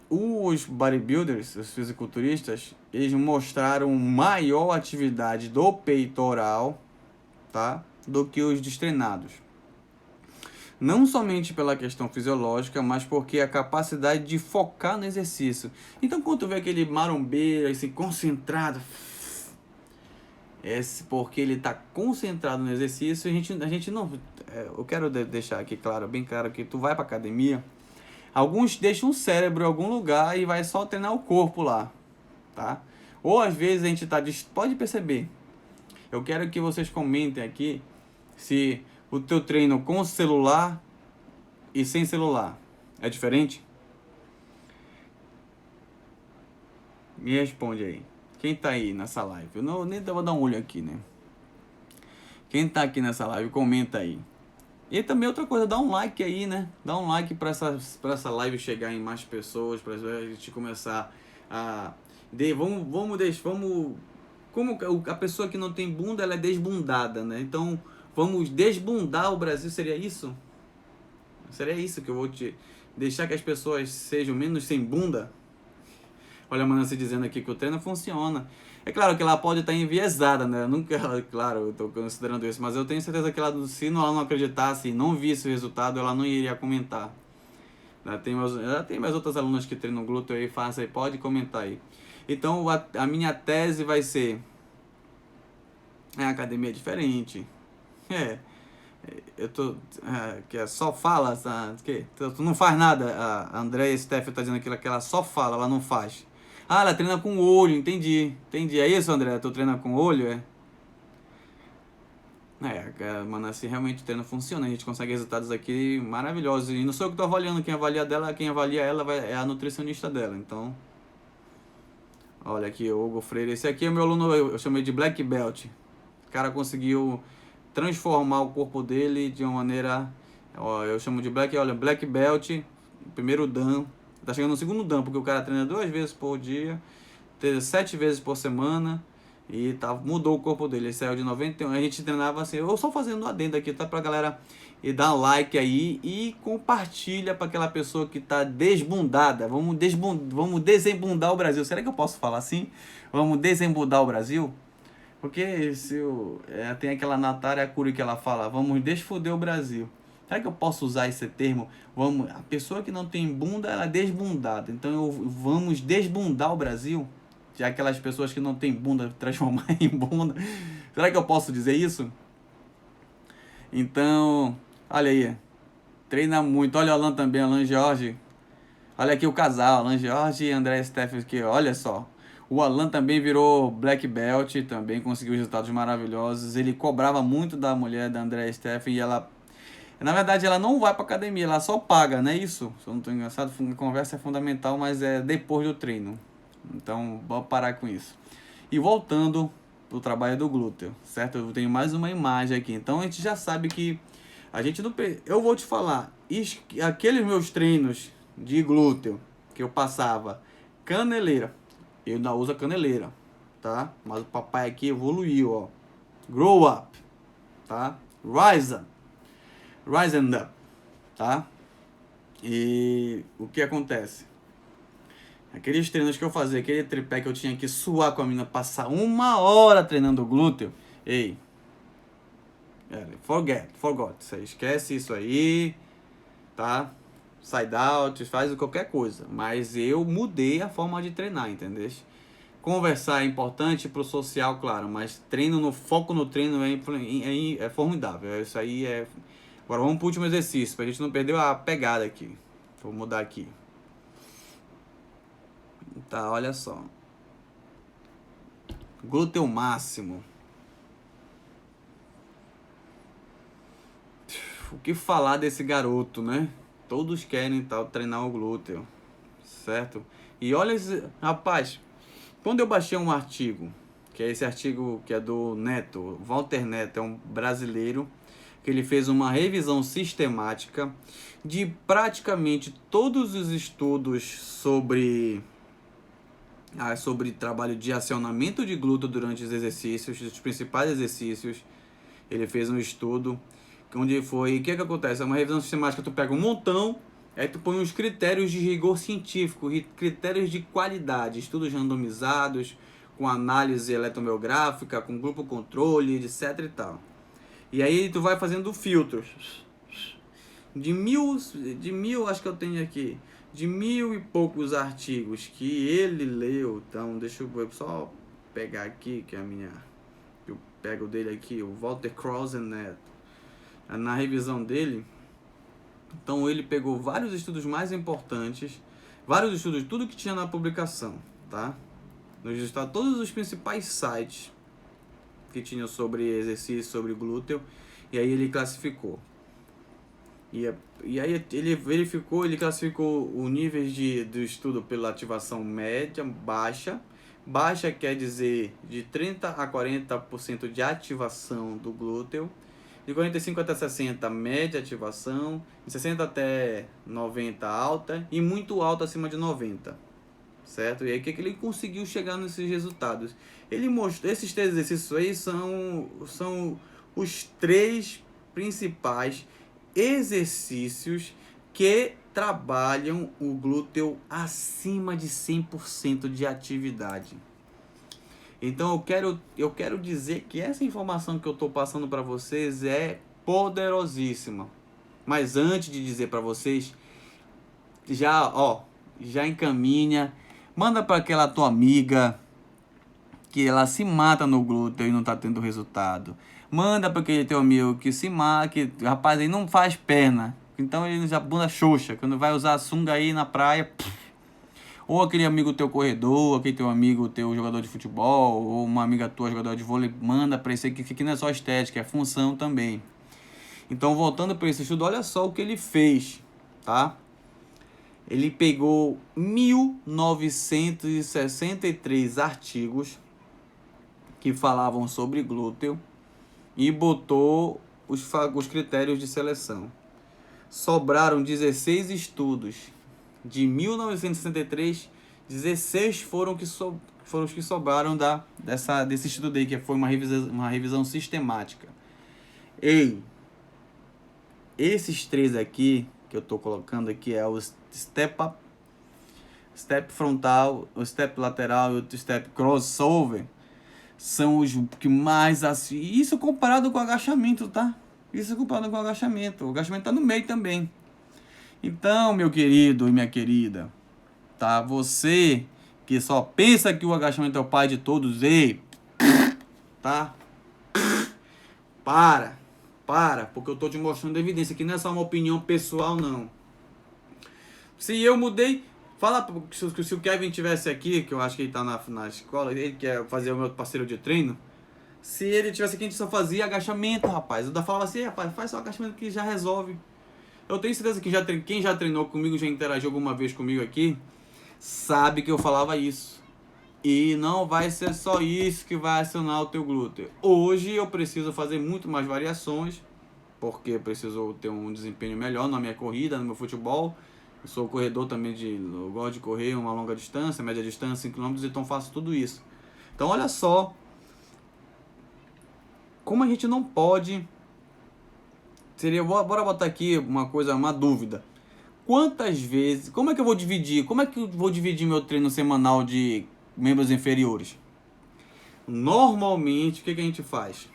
Os bodybuilders, os fisiculturistas, eles mostraram maior atividade do peitoral, tá, do que os destreinados. Não somente pela questão fisiológica, mas porque a capacidade de focar no exercício. Então, quando tu vê aquele marombeiro, assim, concentrado, porque ele está concentrado no exercício, a gente não... Eu quero deixar aqui bem claro que tu vai para academia, alguns deixam o cérebro em algum lugar e vai só treinar o corpo lá, tá? Ou às vezes a gente pode perceber. Eu quero que vocês comentem aqui se o teu treino com celular e sem celular é diferente. Me responde aí. Quem tá aí nessa live? Eu nem vou dar um olho aqui, né? Quem tá aqui nessa live, comenta aí. E também outra coisa, dá um like aí, né? Dá um like pra essa live chegar em mais pessoas, pra gente começar a... Como a pessoa que não tem bunda, ela é desbundada, né? Então, vamos desbundar o Brasil, seria isso? Seria isso que eu vou te... Deixar que as pessoas sejam menos sem bunda? Olha a Manaci dizendo aqui que o treino funciona. É claro que ela pode estar enviesada, né? Claro, eu estou considerando isso, mas eu tenho certeza que se ela não acreditasse e não visse o resultado, ela não iria comentar. Ela tem mais outras alunas que treinam glúteo aí, faça aí, pode comentar aí. Então, a minha tese vai ser... A academia é diferente. Que só fala, que tu não faz nada. A Andréia Steff tá dizendo que ela só fala, ela não faz. Ela treina com o olho, entendi. É isso, André? Tu treina com o olho, a Manaci realmente o treino funciona, a gente consegue resultados aqui maravilhosos. E não sou eu que tô avaliando, quem avalia ela é a nutricionista dela, então... Olha aqui, o Hugo Freire. Esse aqui é meu aluno, eu chamei de Black Belt. O cara conseguiu transformar o corpo dele de uma maneira... Ó, eu chamo de Black Belt, primeiro Dan. Tá chegando no segundo Dan, porque o cara treina 2 vezes por dia, 7 vezes por semana. E mudou o corpo dele. Ele saiu de 91. A gente treinava assim. Eu só fazendo um adendo aqui, tá? Pra galera e dar um like aí e compartilha para aquela pessoa que tá desbundada. Vamos desembundar o Brasil. Será que eu posso falar assim? Vamos desembundar o Brasil? Porque tem aquela Natália Curi que ela fala, vamos desfoder o Brasil. Será que eu posso usar esse termo? A pessoa que não tem bunda, ela é desbundada. Então vamos desbundar o Brasil? Já aquelas pessoas que não tem bunda transformar em bunda. Será que eu posso dizer isso? Então, olha aí. Treina muito. Olha o Alan também, Alan Jorge. Olha aqui o casal, Alan Jorge e André Steffen aqui. Olha só. O Alan também virou Black Belt, também conseguiu resultados maravilhosos. Ele cobrava muito da mulher da André Steffen e ela... Na verdade, ela não vai pra academia, ela só paga, não é isso? Se eu não tô engraçado, a conversa é fundamental, mas é depois do treino. Então, vamos parar com isso. E voltando pro trabalho do glúteo, certo? Eu tenho mais uma imagem aqui. Então, a gente já sabe que a gente não... Eu vou te falar, aqueles meus treinos de glúteo que eu passava, caneleira, eu não uso a caneleira, tá? Mas o papai aqui evoluiu, ó. Grow up, tá? Rise up, tá? E o que acontece? Aqueles treinos que eu fazia, aquele tripé que eu tinha que suar com a mina, passar 1 hora treinando o glúteo. Ei, forgot. Você esquece isso aí, tá? Side out, faz qualquer coisa. Mas eu mudei a forma de treinar, entendeu? Conversar é importante pro social, claro, mas foco no treino é formidável. Isso aí é... Agora vamos pro último exercício, pra gente não perder a pegada aqui. Vou mudar aqui. Tá, olha só. Glúteo máximo. O que falar desse garoto, né? Todos querem treinar o glúteo, certo? E olha esse... Rapaz, quando eu baixei um artigo, que é esse artigo que é do Neto, Walter Neto, é um brasileiro, que ele fez uma revisão sistemática de praticamente todos os estudos sobre trabalho de acionamento de glúteo durante os exercícios, os principais exercícios. Ele fez um estudo onde foi... O que acontece? É uma revisão sistemática, tu pega um montão, aí tu põe os critérios de rigor científico, critérios de qualidade, estudos randomizados, com análise eletromiográfica, com grupo controle, etc e tal. E aí tu vai fazendo filtros. De mil, acho que eu tenho aqui, de 1000 e poucos artigos que ele leu. Então, deixa eu só pegar aqui, que é a minha... Eu pego dele aqui, o Walter Krausen Neto. Na revisão dele, então ele pegou vários estudos mais importantes, vários estudos, tudo que tinha na publicação, tá? Nos estados, todos os principais sites que tinham sobre exercício, sobre glúteo, e aí ele classificou. E aí ele classificou o níveis do estudo pela ativação média, baixa. Baixa quer dizer de 30 a 40% de ativação do glúteo. De 45 até 60, média ativação. De 60 até 90, alta. E muito alta, acima de 90. Certo? E aí, o que ele conseguiu chegar nesses resultados? Ele mostrou... Esses 3 exercícios aí são os 3 principais exercícios que trabalham o glúteo acima de 100% de atividade. Então eu quero dizer que essa informação que eu estou passando para vocês é poderosíssima. Mas antes de dizer para vocês, já encaminha, manda para aquela tua amiga que ela se mata no glúteo e não está tendo resultado. Manda para aquele teu amigo que se mata, que rapaz aí não faz perna, então ele já bunda xoxa, quando vai usar a sunga aí na praia. Ou aquele amigo teu corredor, aquele teu amigo teu jogador de futebol, ou uma amiga tua jogador de vôlei, manda para esse aqui não é só estética, é função também. Então, voltando para esse estudo, olha só o que ele fez, tá? Ele pegou 1963 artigos que falavam sobre glúteo e botou os critérios de seleção. Sobraram 16 estudos. De 1963, 16 foram os que sobraram desse estudo aí, que foi uma revisão sistemática. Esses três aqui, que eu estou colocando aqui, é o step up, step frontal, o step lateral e o step crossover, são os que mais... Isso comparado com o agachamento, tá? Isso comparado com o agachamento. O agachamento tá no meio também. Então, meu querido e minha querida, tá? Você que só pensa que o agachamento é o pai de todos, tá? Para, porque eu tô te mostrando evidência, que não é só uma opinião pessoal, não. Se eu mudei, fala se o Kevin tivesse aqui, que eu acho que ele tá na escola, ele quer fazer o meu parceiro de treino. Se ele tivesse aqui, a gente só fazia agachamento, rapaz. Eu falava assim, rapaz, faz só agachamento que já resolve. Eu tenho certeza que quem já treinou comigo, já interagiu alguma vez comigo aqui, sabe que eu falava isso. E não vai ser só isso que vai acionar o teu glúteo. Hoje eu preciso fazer muito mais variações, porque eu preciso ter um desempenho melhor na minha corrida, no meu futebol. Eu sou corredor também, eu gosto de correr uma longa distância, média distância, 5 km, então faço tudo isso. Então olha só, como a gente não pode... Bora botar aqui uma dúvida. Quantas vezes... Como é que eu vou dividir? Como é que eu vou dividir meu treino semanal de membros inferiores? Normalmente, o que a gente faz?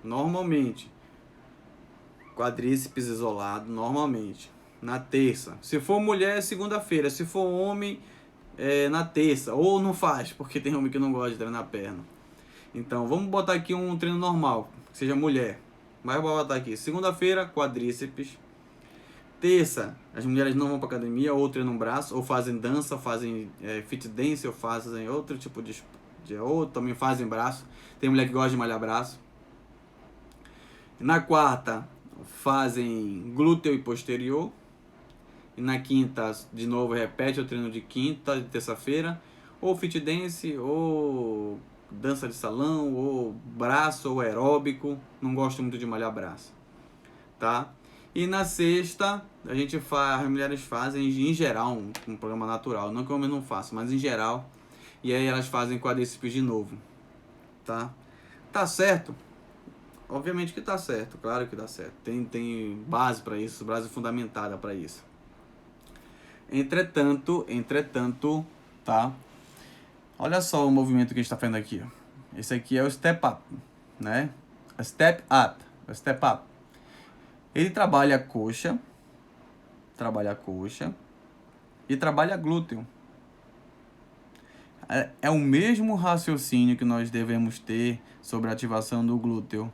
Normalmente, quadríceps isolado, normalmente. Na terça. Se for mulher, é segunda-feira. Se for homem, é na terça. Ou não faz, porque tem homem que não gosta de treinar a perna. Então, vamos botar aqui um treino normal, que seja mulher. Mas eu vou botar aqui, segunda-feira, quadríceps. Terça, as mulheres não vão para academia, ou treinam braço, ou fazem dança, fazem fit dance, ou fazem outro tipo ou também fazem braço. Tem mulher que gosta de malhar braço. Na quarta, fazem glúteo e posterior. E na quinta, de novo, repete o treino de quinta, de terça-feira. Ou fit dance, ou dança de salão, ou braço, ou aeróbico. Não gosto muito de malhar braço, tá? E na sexta, as mulheres fazem, em geral, um programa natural. Não que o homem não faça, mas em geral. E aí elas fazem quadríceps de novo, tá? Tá certo? Obviamente que tá certo, claro que tá certo. Tem base para isso, base fundamentada para isso. Entretanto, tá? Olha só o movimento que a gente está fazendo aqui. Esse aqui é o step up, né? Step up. Ele trabalha a coxa e trabalha glúteo. É o mesmo raciocínio que nós devemos ter sobre a ativação do glúteo.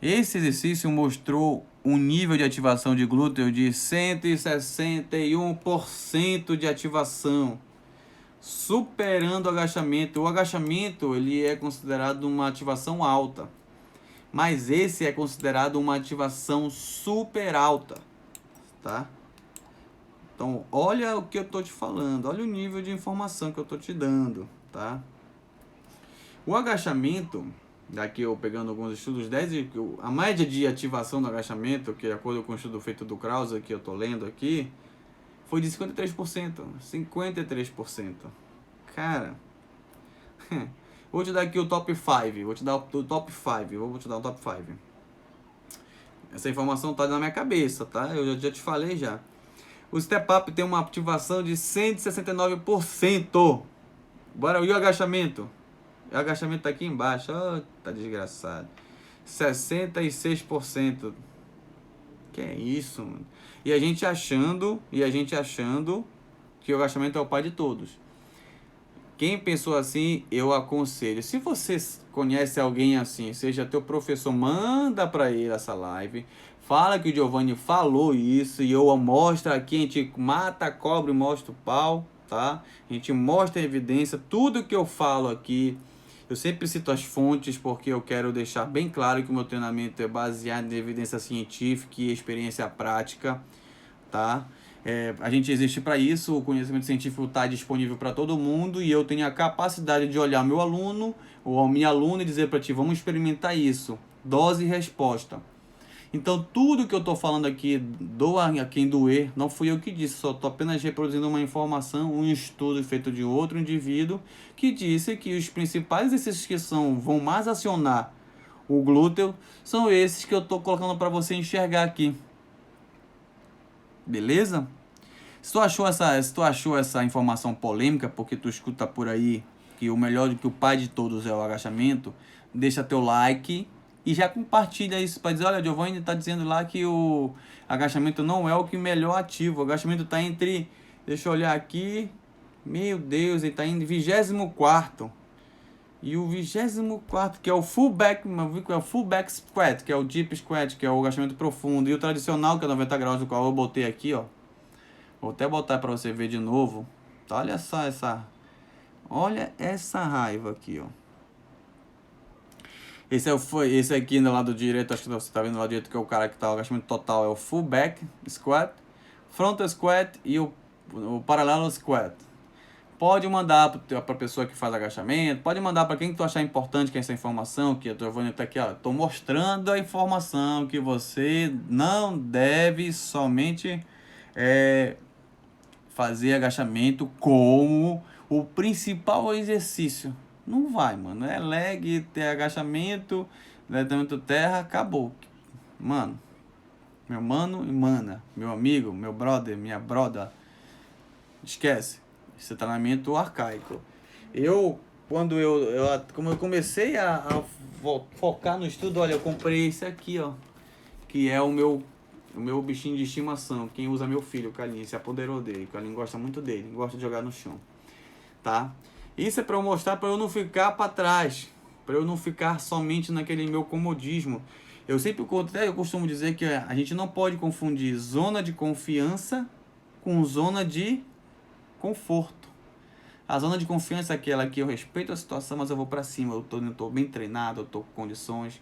Esse exercício mostrou um nível de ativação de glúteo de 161% de ativação, superando o agachamento. O agachamento ele é considerado uma ativação alta, mas esse é considerado uma ativação super alta, tá? Então, olha o que eu estou te falando, olha o nível de informação que eu estou te dando, tá? O agachamento, daqui eu pegando alguns estudos, a média de ativação do agachamento, que de acordo com o estudo feito do Krause, que eu estou lendo aqui, foi de 53%. 53%. Cara, vou te dar aqui o top 5. Vou te dar o top 5. Essa informação tá na minha cabeça, tá? Eu já te falei já. O Step Up tem uma ativação de 169%. Bora, e o agachamento? O agachamento tá aqui embaixo. Oh, tá desgraçado. 66%. Que é isso, mano? E a gente achando que o agachamento é o pai de todos. Quem pensou assim, eu aconselho. Se você conhece alguém assim, seja teu professor, manda para ele essa live. Fala que o Giovanni falou isso e eu mostro aqui, a gente mata a cobra e mostra o pau, tá? A gente mostra a evidência, tudo que eu falo aqui. Eu sempre cito as fontes porque eu quero deixar bem claro que o meu treinamento é baseado em evidência científica e experiência prática, tá? A gente existe para isso, o conhecimento científico está disponível para todo mundo e eu tenho a capacidade de olhar meu aluno ou a minha aluna e dizer para ti, vamos experimentar isso, dose e resposta. Então tudo que eu estou falando aqui, doa a quem doer, não fui eu que disse, só estou apenas reproduzindo uma informação, um estudo feito de outro indivíduo que disse que os principais exercícios que vão mais acionar o glúteo são esses que eu estou colocando para você enxergar aqui. Beleza? Se tu achou essa informação polêmica, porque tu escuta por aí que o melhor, que o pai de todos é o agachamento, deixa teu like e já compartilha isso para dizer, olha, o Giovanni está dizendo lá que o agachamento não é o que melhor ativa. O agachamento está entre, deixa eu olhar aqui, meu Deus, ele está em 24º. E o 24º, que é o fullback squat, que é o deep squat, que é o agachamento profundo. E o tradicional, que é 90 graus, do qual eu botei aqui, ó. Vou até botar para você ver de novo. Tá, olha só olha essa raiva aqui, ó. Esse aqui no lado direito, acho que você tá vendo no lado direito, que é o cara que tá o agachamento total, é o fullback squat, front squat e o parallel squat. Pode mandar para a pessoa que faz agachamento, pode mandar para quem tu achar importante que essa informação, que eu tô vendo aqui, ó, tô mostrando a informação que você não deve somente fazer agachamento como o principal exercício. Não vai, mano. É leg, ter agachamento, levantamento terra, acabou. Mano, meu mano e mana, meu amigo, meu brother, minha broda, esquece. Esse treinamento arcaico. Como eu comecei a focar no estudo, olha, eu comprei esse aqui, ó, que é o meu bichinho de estimação. Quem usa meu filho, o Carlinhos, se apoderou dele. O Carlinhos gosta muito dele, gosta de jogar no chão, tá? Isso é para eu mostrar, para eu não ficar para trás, para eu não ficar somente naquele meu comodismo. Eu costumo dizer que a gente não pode confundir zona de confiança com zona de conforto. A zona de confiança é aquela que eu respeito a situação, mas eu vou para cima, eu tô bem treinado, eu tô com condições.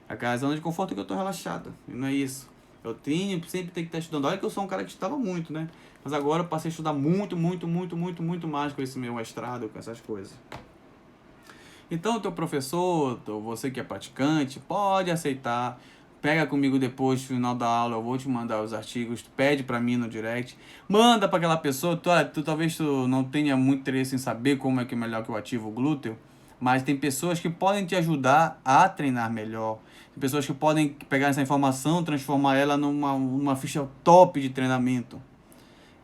A zona de conforto é que eu tô relaxado, e não é isso. Eu sempre tenho que estar estudando. Olha que eu sou um cara que estudava muito, né? Mas agora eu passei a estudar muito mais com esse meu mestrado, com essas coisas. Então o teu professor, você que é praticante, pode aceitar. Pega comigo depois, no final da aula, eu vou te mandar os artigos, pede pra mim no direct. Manda pra aquela pessoa, talvez tu não tenha muito interesse em saber como é que é melhor que eu ativo o glúteo, mas tem pessoas que podem te ajudar a treinar melhor. Tem pessoas que podem pegar essa informação, transformar ela numa ficha top de treinamento,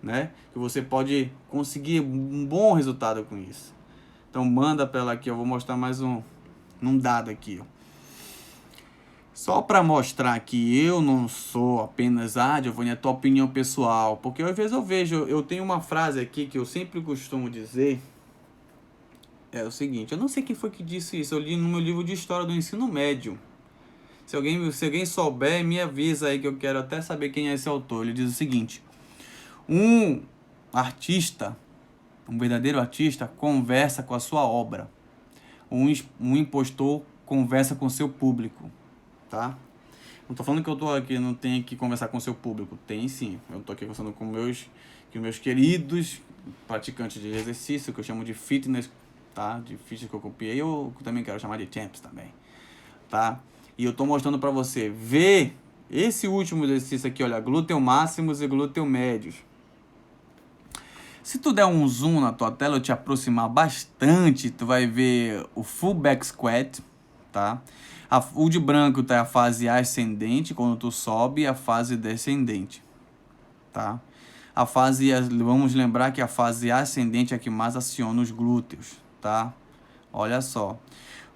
né? Que você pode conseguir um bom resultado com isso. Então manda pra ela aqui, eu vou mostrar mais um dado aqui, ó. Só para mostrar que eu não sou apenas, Giovanni, é tua opinião pessoal. Porque às vezes eu tenho uma frase aqui que eu sempre costumo dizer. É o seguinte, eu não sei quem foi que disse isso, eu li no meu livro de história do ensino médio. Se alguém souber, me avisa aí que eu quero até saber quem é esse autor. Ele diz o seguinte: um artista, um verdadeiro artista, conversa com a sua obra. Um impostor conversa com seu público. Tá? Não tô falando que eu tô aqui, não tenho que conversar com o seu público. Tem sim. Eu tô aqui conversando com meus queridos praticantes de exercício, que eu chamo de fitness, tá? De fitness que eu copiei, eu também quero chamar de champs também, tá? E eu tô mostrando pra você ver esse último exercício aqui, olha, glúteo máximos e glúteo médios. Se tu der um zoom na tua tela, eu te aproximar bastante, tu vai ver o full back squat, tá? O de branco tá a fase ascendente, quando tu sobe, e a fase descendente, tá? Vamos lembrar que a fase ascendente é a que mais aciona os glúteos, tá? Olha só.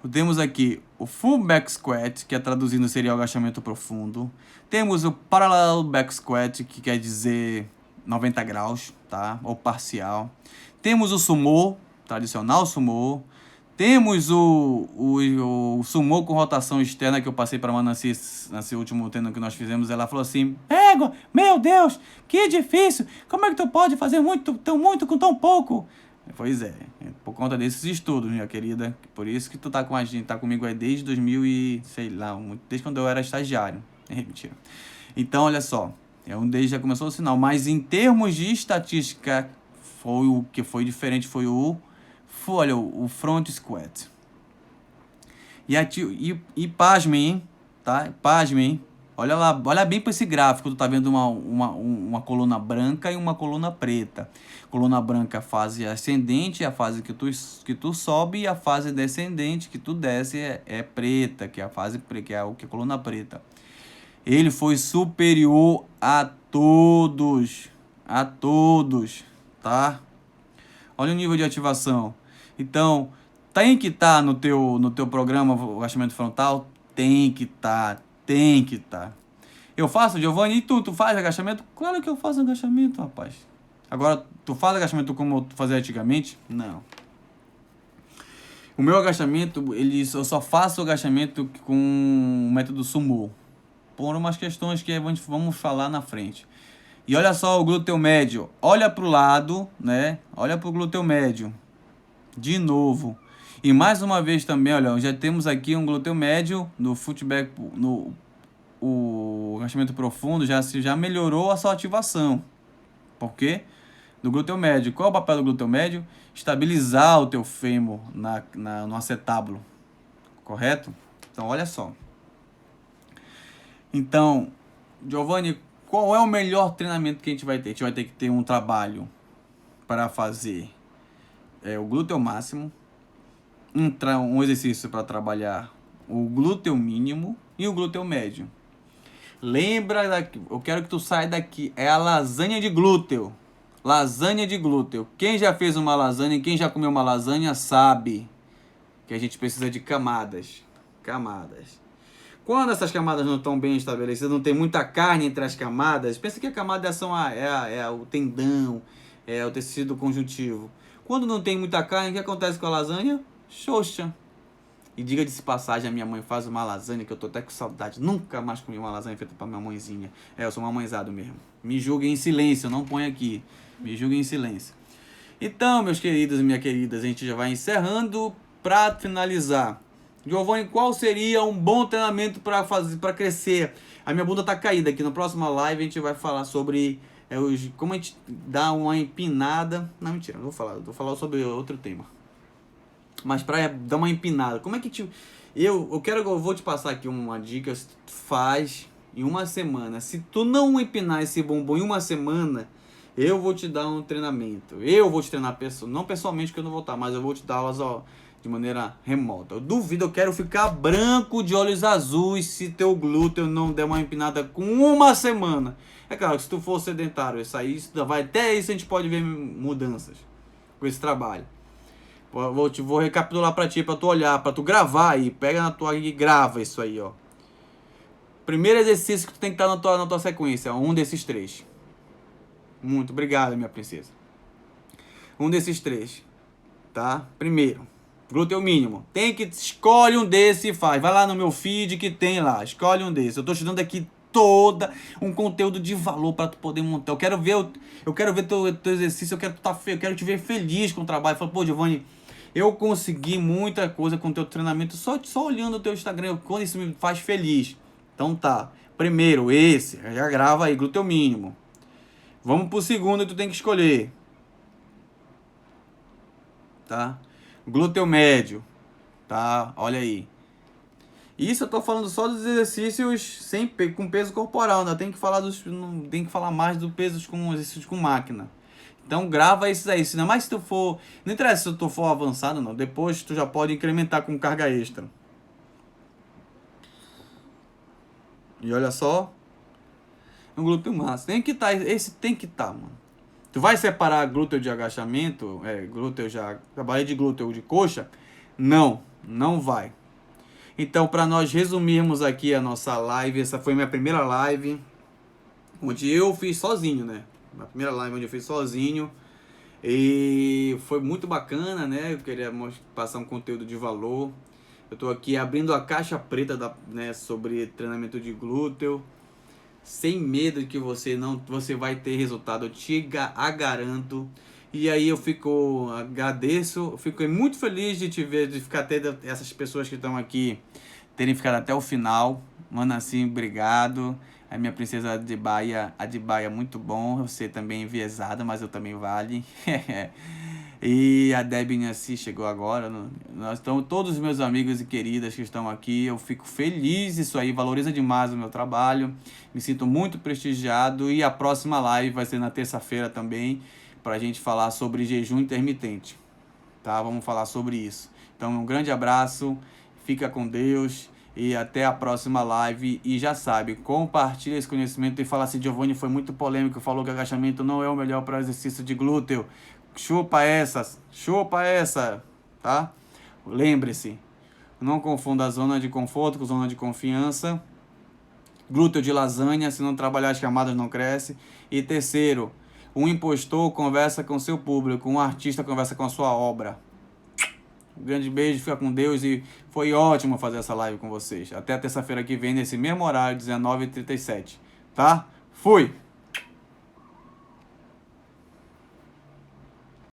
Temos aqui o full back squat, que traduzindo seria o agachamento profundo. Temos o parallel back squat, que quer dizer 90 graus, tá? Ou parcial. Temos o sumô, tradicional sumô. Temos o sumô com rotação externa, que eu passei para a Nancy nesse último treino que nós fizemos. Ela falou assim: égua, meu Deus, que difícil. Como é que tu pode fazer muito com tão pouco? Pois é por conta desses estudos, minha querida. Por isso que tu tá com a gente, tá comigo aí desde 2000 e sei lá, desde quando eu era estagiário. Mentira. Então, olha só. Daí já começou o sinal. Mas em termos de estatística, o que foi diferente foi o front squat. E pasmem, hein? Tá? Pasmem, hein? Olha lá, olha bem para esse gráfico. Tu tá vendo uma coluna branca e uma coluna preta. Coluna branca, a fase ascendente, a fase que tu sobe, e a fase descendente que tu desce é preta, que é a fase que é a coluna preta. Ele foi superior a todos, tá? Olha o nível de ativação. Então, tem que estar no teu programa o agachamento frontal? Tem que estar. Eu faço, Giovanni, e tu faz agachamento? Claro que eu faço agachamento, rapaz. Agora, tu faz agachamento como tu fazia antigamente? Não. O meu agachamento, eu só faço agachamento com o método Sumo. Por umas questões que vamos falar na frente. E olha só o glúteo médio. Olha pro lado, né? Olha pro glúteo médio. De novo. E mais uma vez também, olha, já temos aqui um glúteo médio no footback, o agachamento profundo já melhorou a sua ativação. Por quê? Do glúteo médio. Qual é o papel do glúteo médio? Estabilizar o teu fêmur no acetábulo. Correto? Então, olha só. Então, Giovanni, qual é o melhor treinamento que a gente vai ter? A gente vai ter que ter um trabalho para fazer o glúteo máximo, um exercício para trabalhar o glúteo mínimo e o glúteo médio. Lembra, eu quero que tu saia daqui, é a lasanha de glúteo. Lasanha de glúteo. Quem já fez uma lasanha e quem já comeu uma lasanha sabe que a gente precisa de camadas. Quando essas camadas não estão bem estabelecidas, não tem muita carne entre as camadas, pensa que a camada é o tendão, é o tecido conjuntivo. Quando não tem muita carne, o que acontece com a lasanha? Xoxa. E diga-se de passagem, a minha mãe faz uma lasanha que eu tô até com saudade. Nunca mais comi uma lasanha feita pra minha mãezinha. Eu sou mamãezado mesmo. Me julguem em silêncio, não põe aqui. Me julguem em silêncio. Então, meus queridos e minhas queridas, a gente já vai encerrando para finalizar. Giovanni, qual seria um bom treinamento para crescer? A minha bunda tá caída aqui. Na próxima live a gente vai falar sobre como a gente dá uma empinada. Não, mentira, não vou falar. Vou falar sobre outro tema. Mas para dar uma empinada, como é que eu vou te passar aqui uma dica. Tu faz em uma semana. Se tu não empinar esse bumbum em uma semana, eu vou te dar um treinamento. Eu vou te treinar não pessoalmente, que eu não vou estar, mas eu vou te dar aulas de maneira remota. Eu duvido, eu quero ficar branco de olhos azuis se teu glúteo não der uma empinada com uma semana. É claro que se tu for sedentário, até isso a gente pode ver mudanças com esse trabalho. Vou recapitular pra ti, pra tu olhar, pra tu gravar aí. Pega na tua e grava isso aí, ó. Primeiro exercício que tu tem que estar na tua sequência, um desses três. Muito obrigado, minha princesa. Um desses três, tá? Primeiro, glúteo mínimo. Escolhe um desses e faz. Vai lá no meu feed que tem lá. Escolhe um desses. Eu tô te dando aqui um conteúdo de valor para tu poder montar. Eu quero ver teu exercício, eu quero te ver feliz com o trabalho. Fala, pô, Giovanni, eu consegui muita coisa com o teu treinamento só olhando o teu Instagram, quando isso me faz feliz. Então tá. Primeiro, já grava aí, glúteo mínimo. Vamos pro segundo e tu tem que escolher. Tá? Glúteo médio. Tá? Olha aí. Isso eu tô falando só dos exercícios com peso corporal, né? Tem que falar mais do peso com exercícios com máquina. Então grava esses aí. Ainda mais se tu for... Não interessa se tu for avançado, não. Depois tu já pode incrementar com carga extra. E olha só. Um glúteo máximo. Esse tem que estar, mano. Tu vai separar glúteo de agachamento? Trabalhei de glúteo de coxa? Não vai. Então, para nós resumirmos aqui a nossa live, essa foi minha primeira live, onde eu fiz sozinho, né? A primeira live onde eu fiz sozinho. E foi muito bacana, né? Eu queria passar um conteúdo de valor. Eu tô aqui abrindo a caixa preta sobre treinamento de glúteo. Sem medo de que você vai ter resultado, eu te garanto. E aí eu agradeço, fico muito feliz de te ver, de ficar tendo essas pessoas que estão aqui, terem ficado até o final. Mano, assim, obrigado. A minha princesa Adibaia, muito bom. Você também enviesada, mas eu também vale. E a Debbie Nassi chegou agora. Nós estamos, todos os meus amigos e queridas que estão aqui, eu fico feliz, isso aí valoriza demais o meu trabalho. Me sinto muito prestigiado e a próxima live vai ser na terça-feira também, para a gente falar sobre jejum intermitente. Tá? Vamos falar sobre isso. Então, um grande abraço, fica com Deus e até a próxima live. E já sabe, compartilha esse conhecimento e fala assim, Giovanni foi muito polêmico, falou que agachamento não é o melhor para exercício de glúteo. Chupa essa, tá? Lembre-se, não confunda a zona de conforto com zona de confiança. Glúteo de lasanha, se não trabalhar as camadas não cresce. E terceiro, um impostor conversa com seu público, um artista conversa com a sua obra. Um grande beijo, fica com Deus e foi ótimo fazer essa live com vocês. Até terça-feira que vem, nesse mesmo horário, 19h37. Tá? Fui!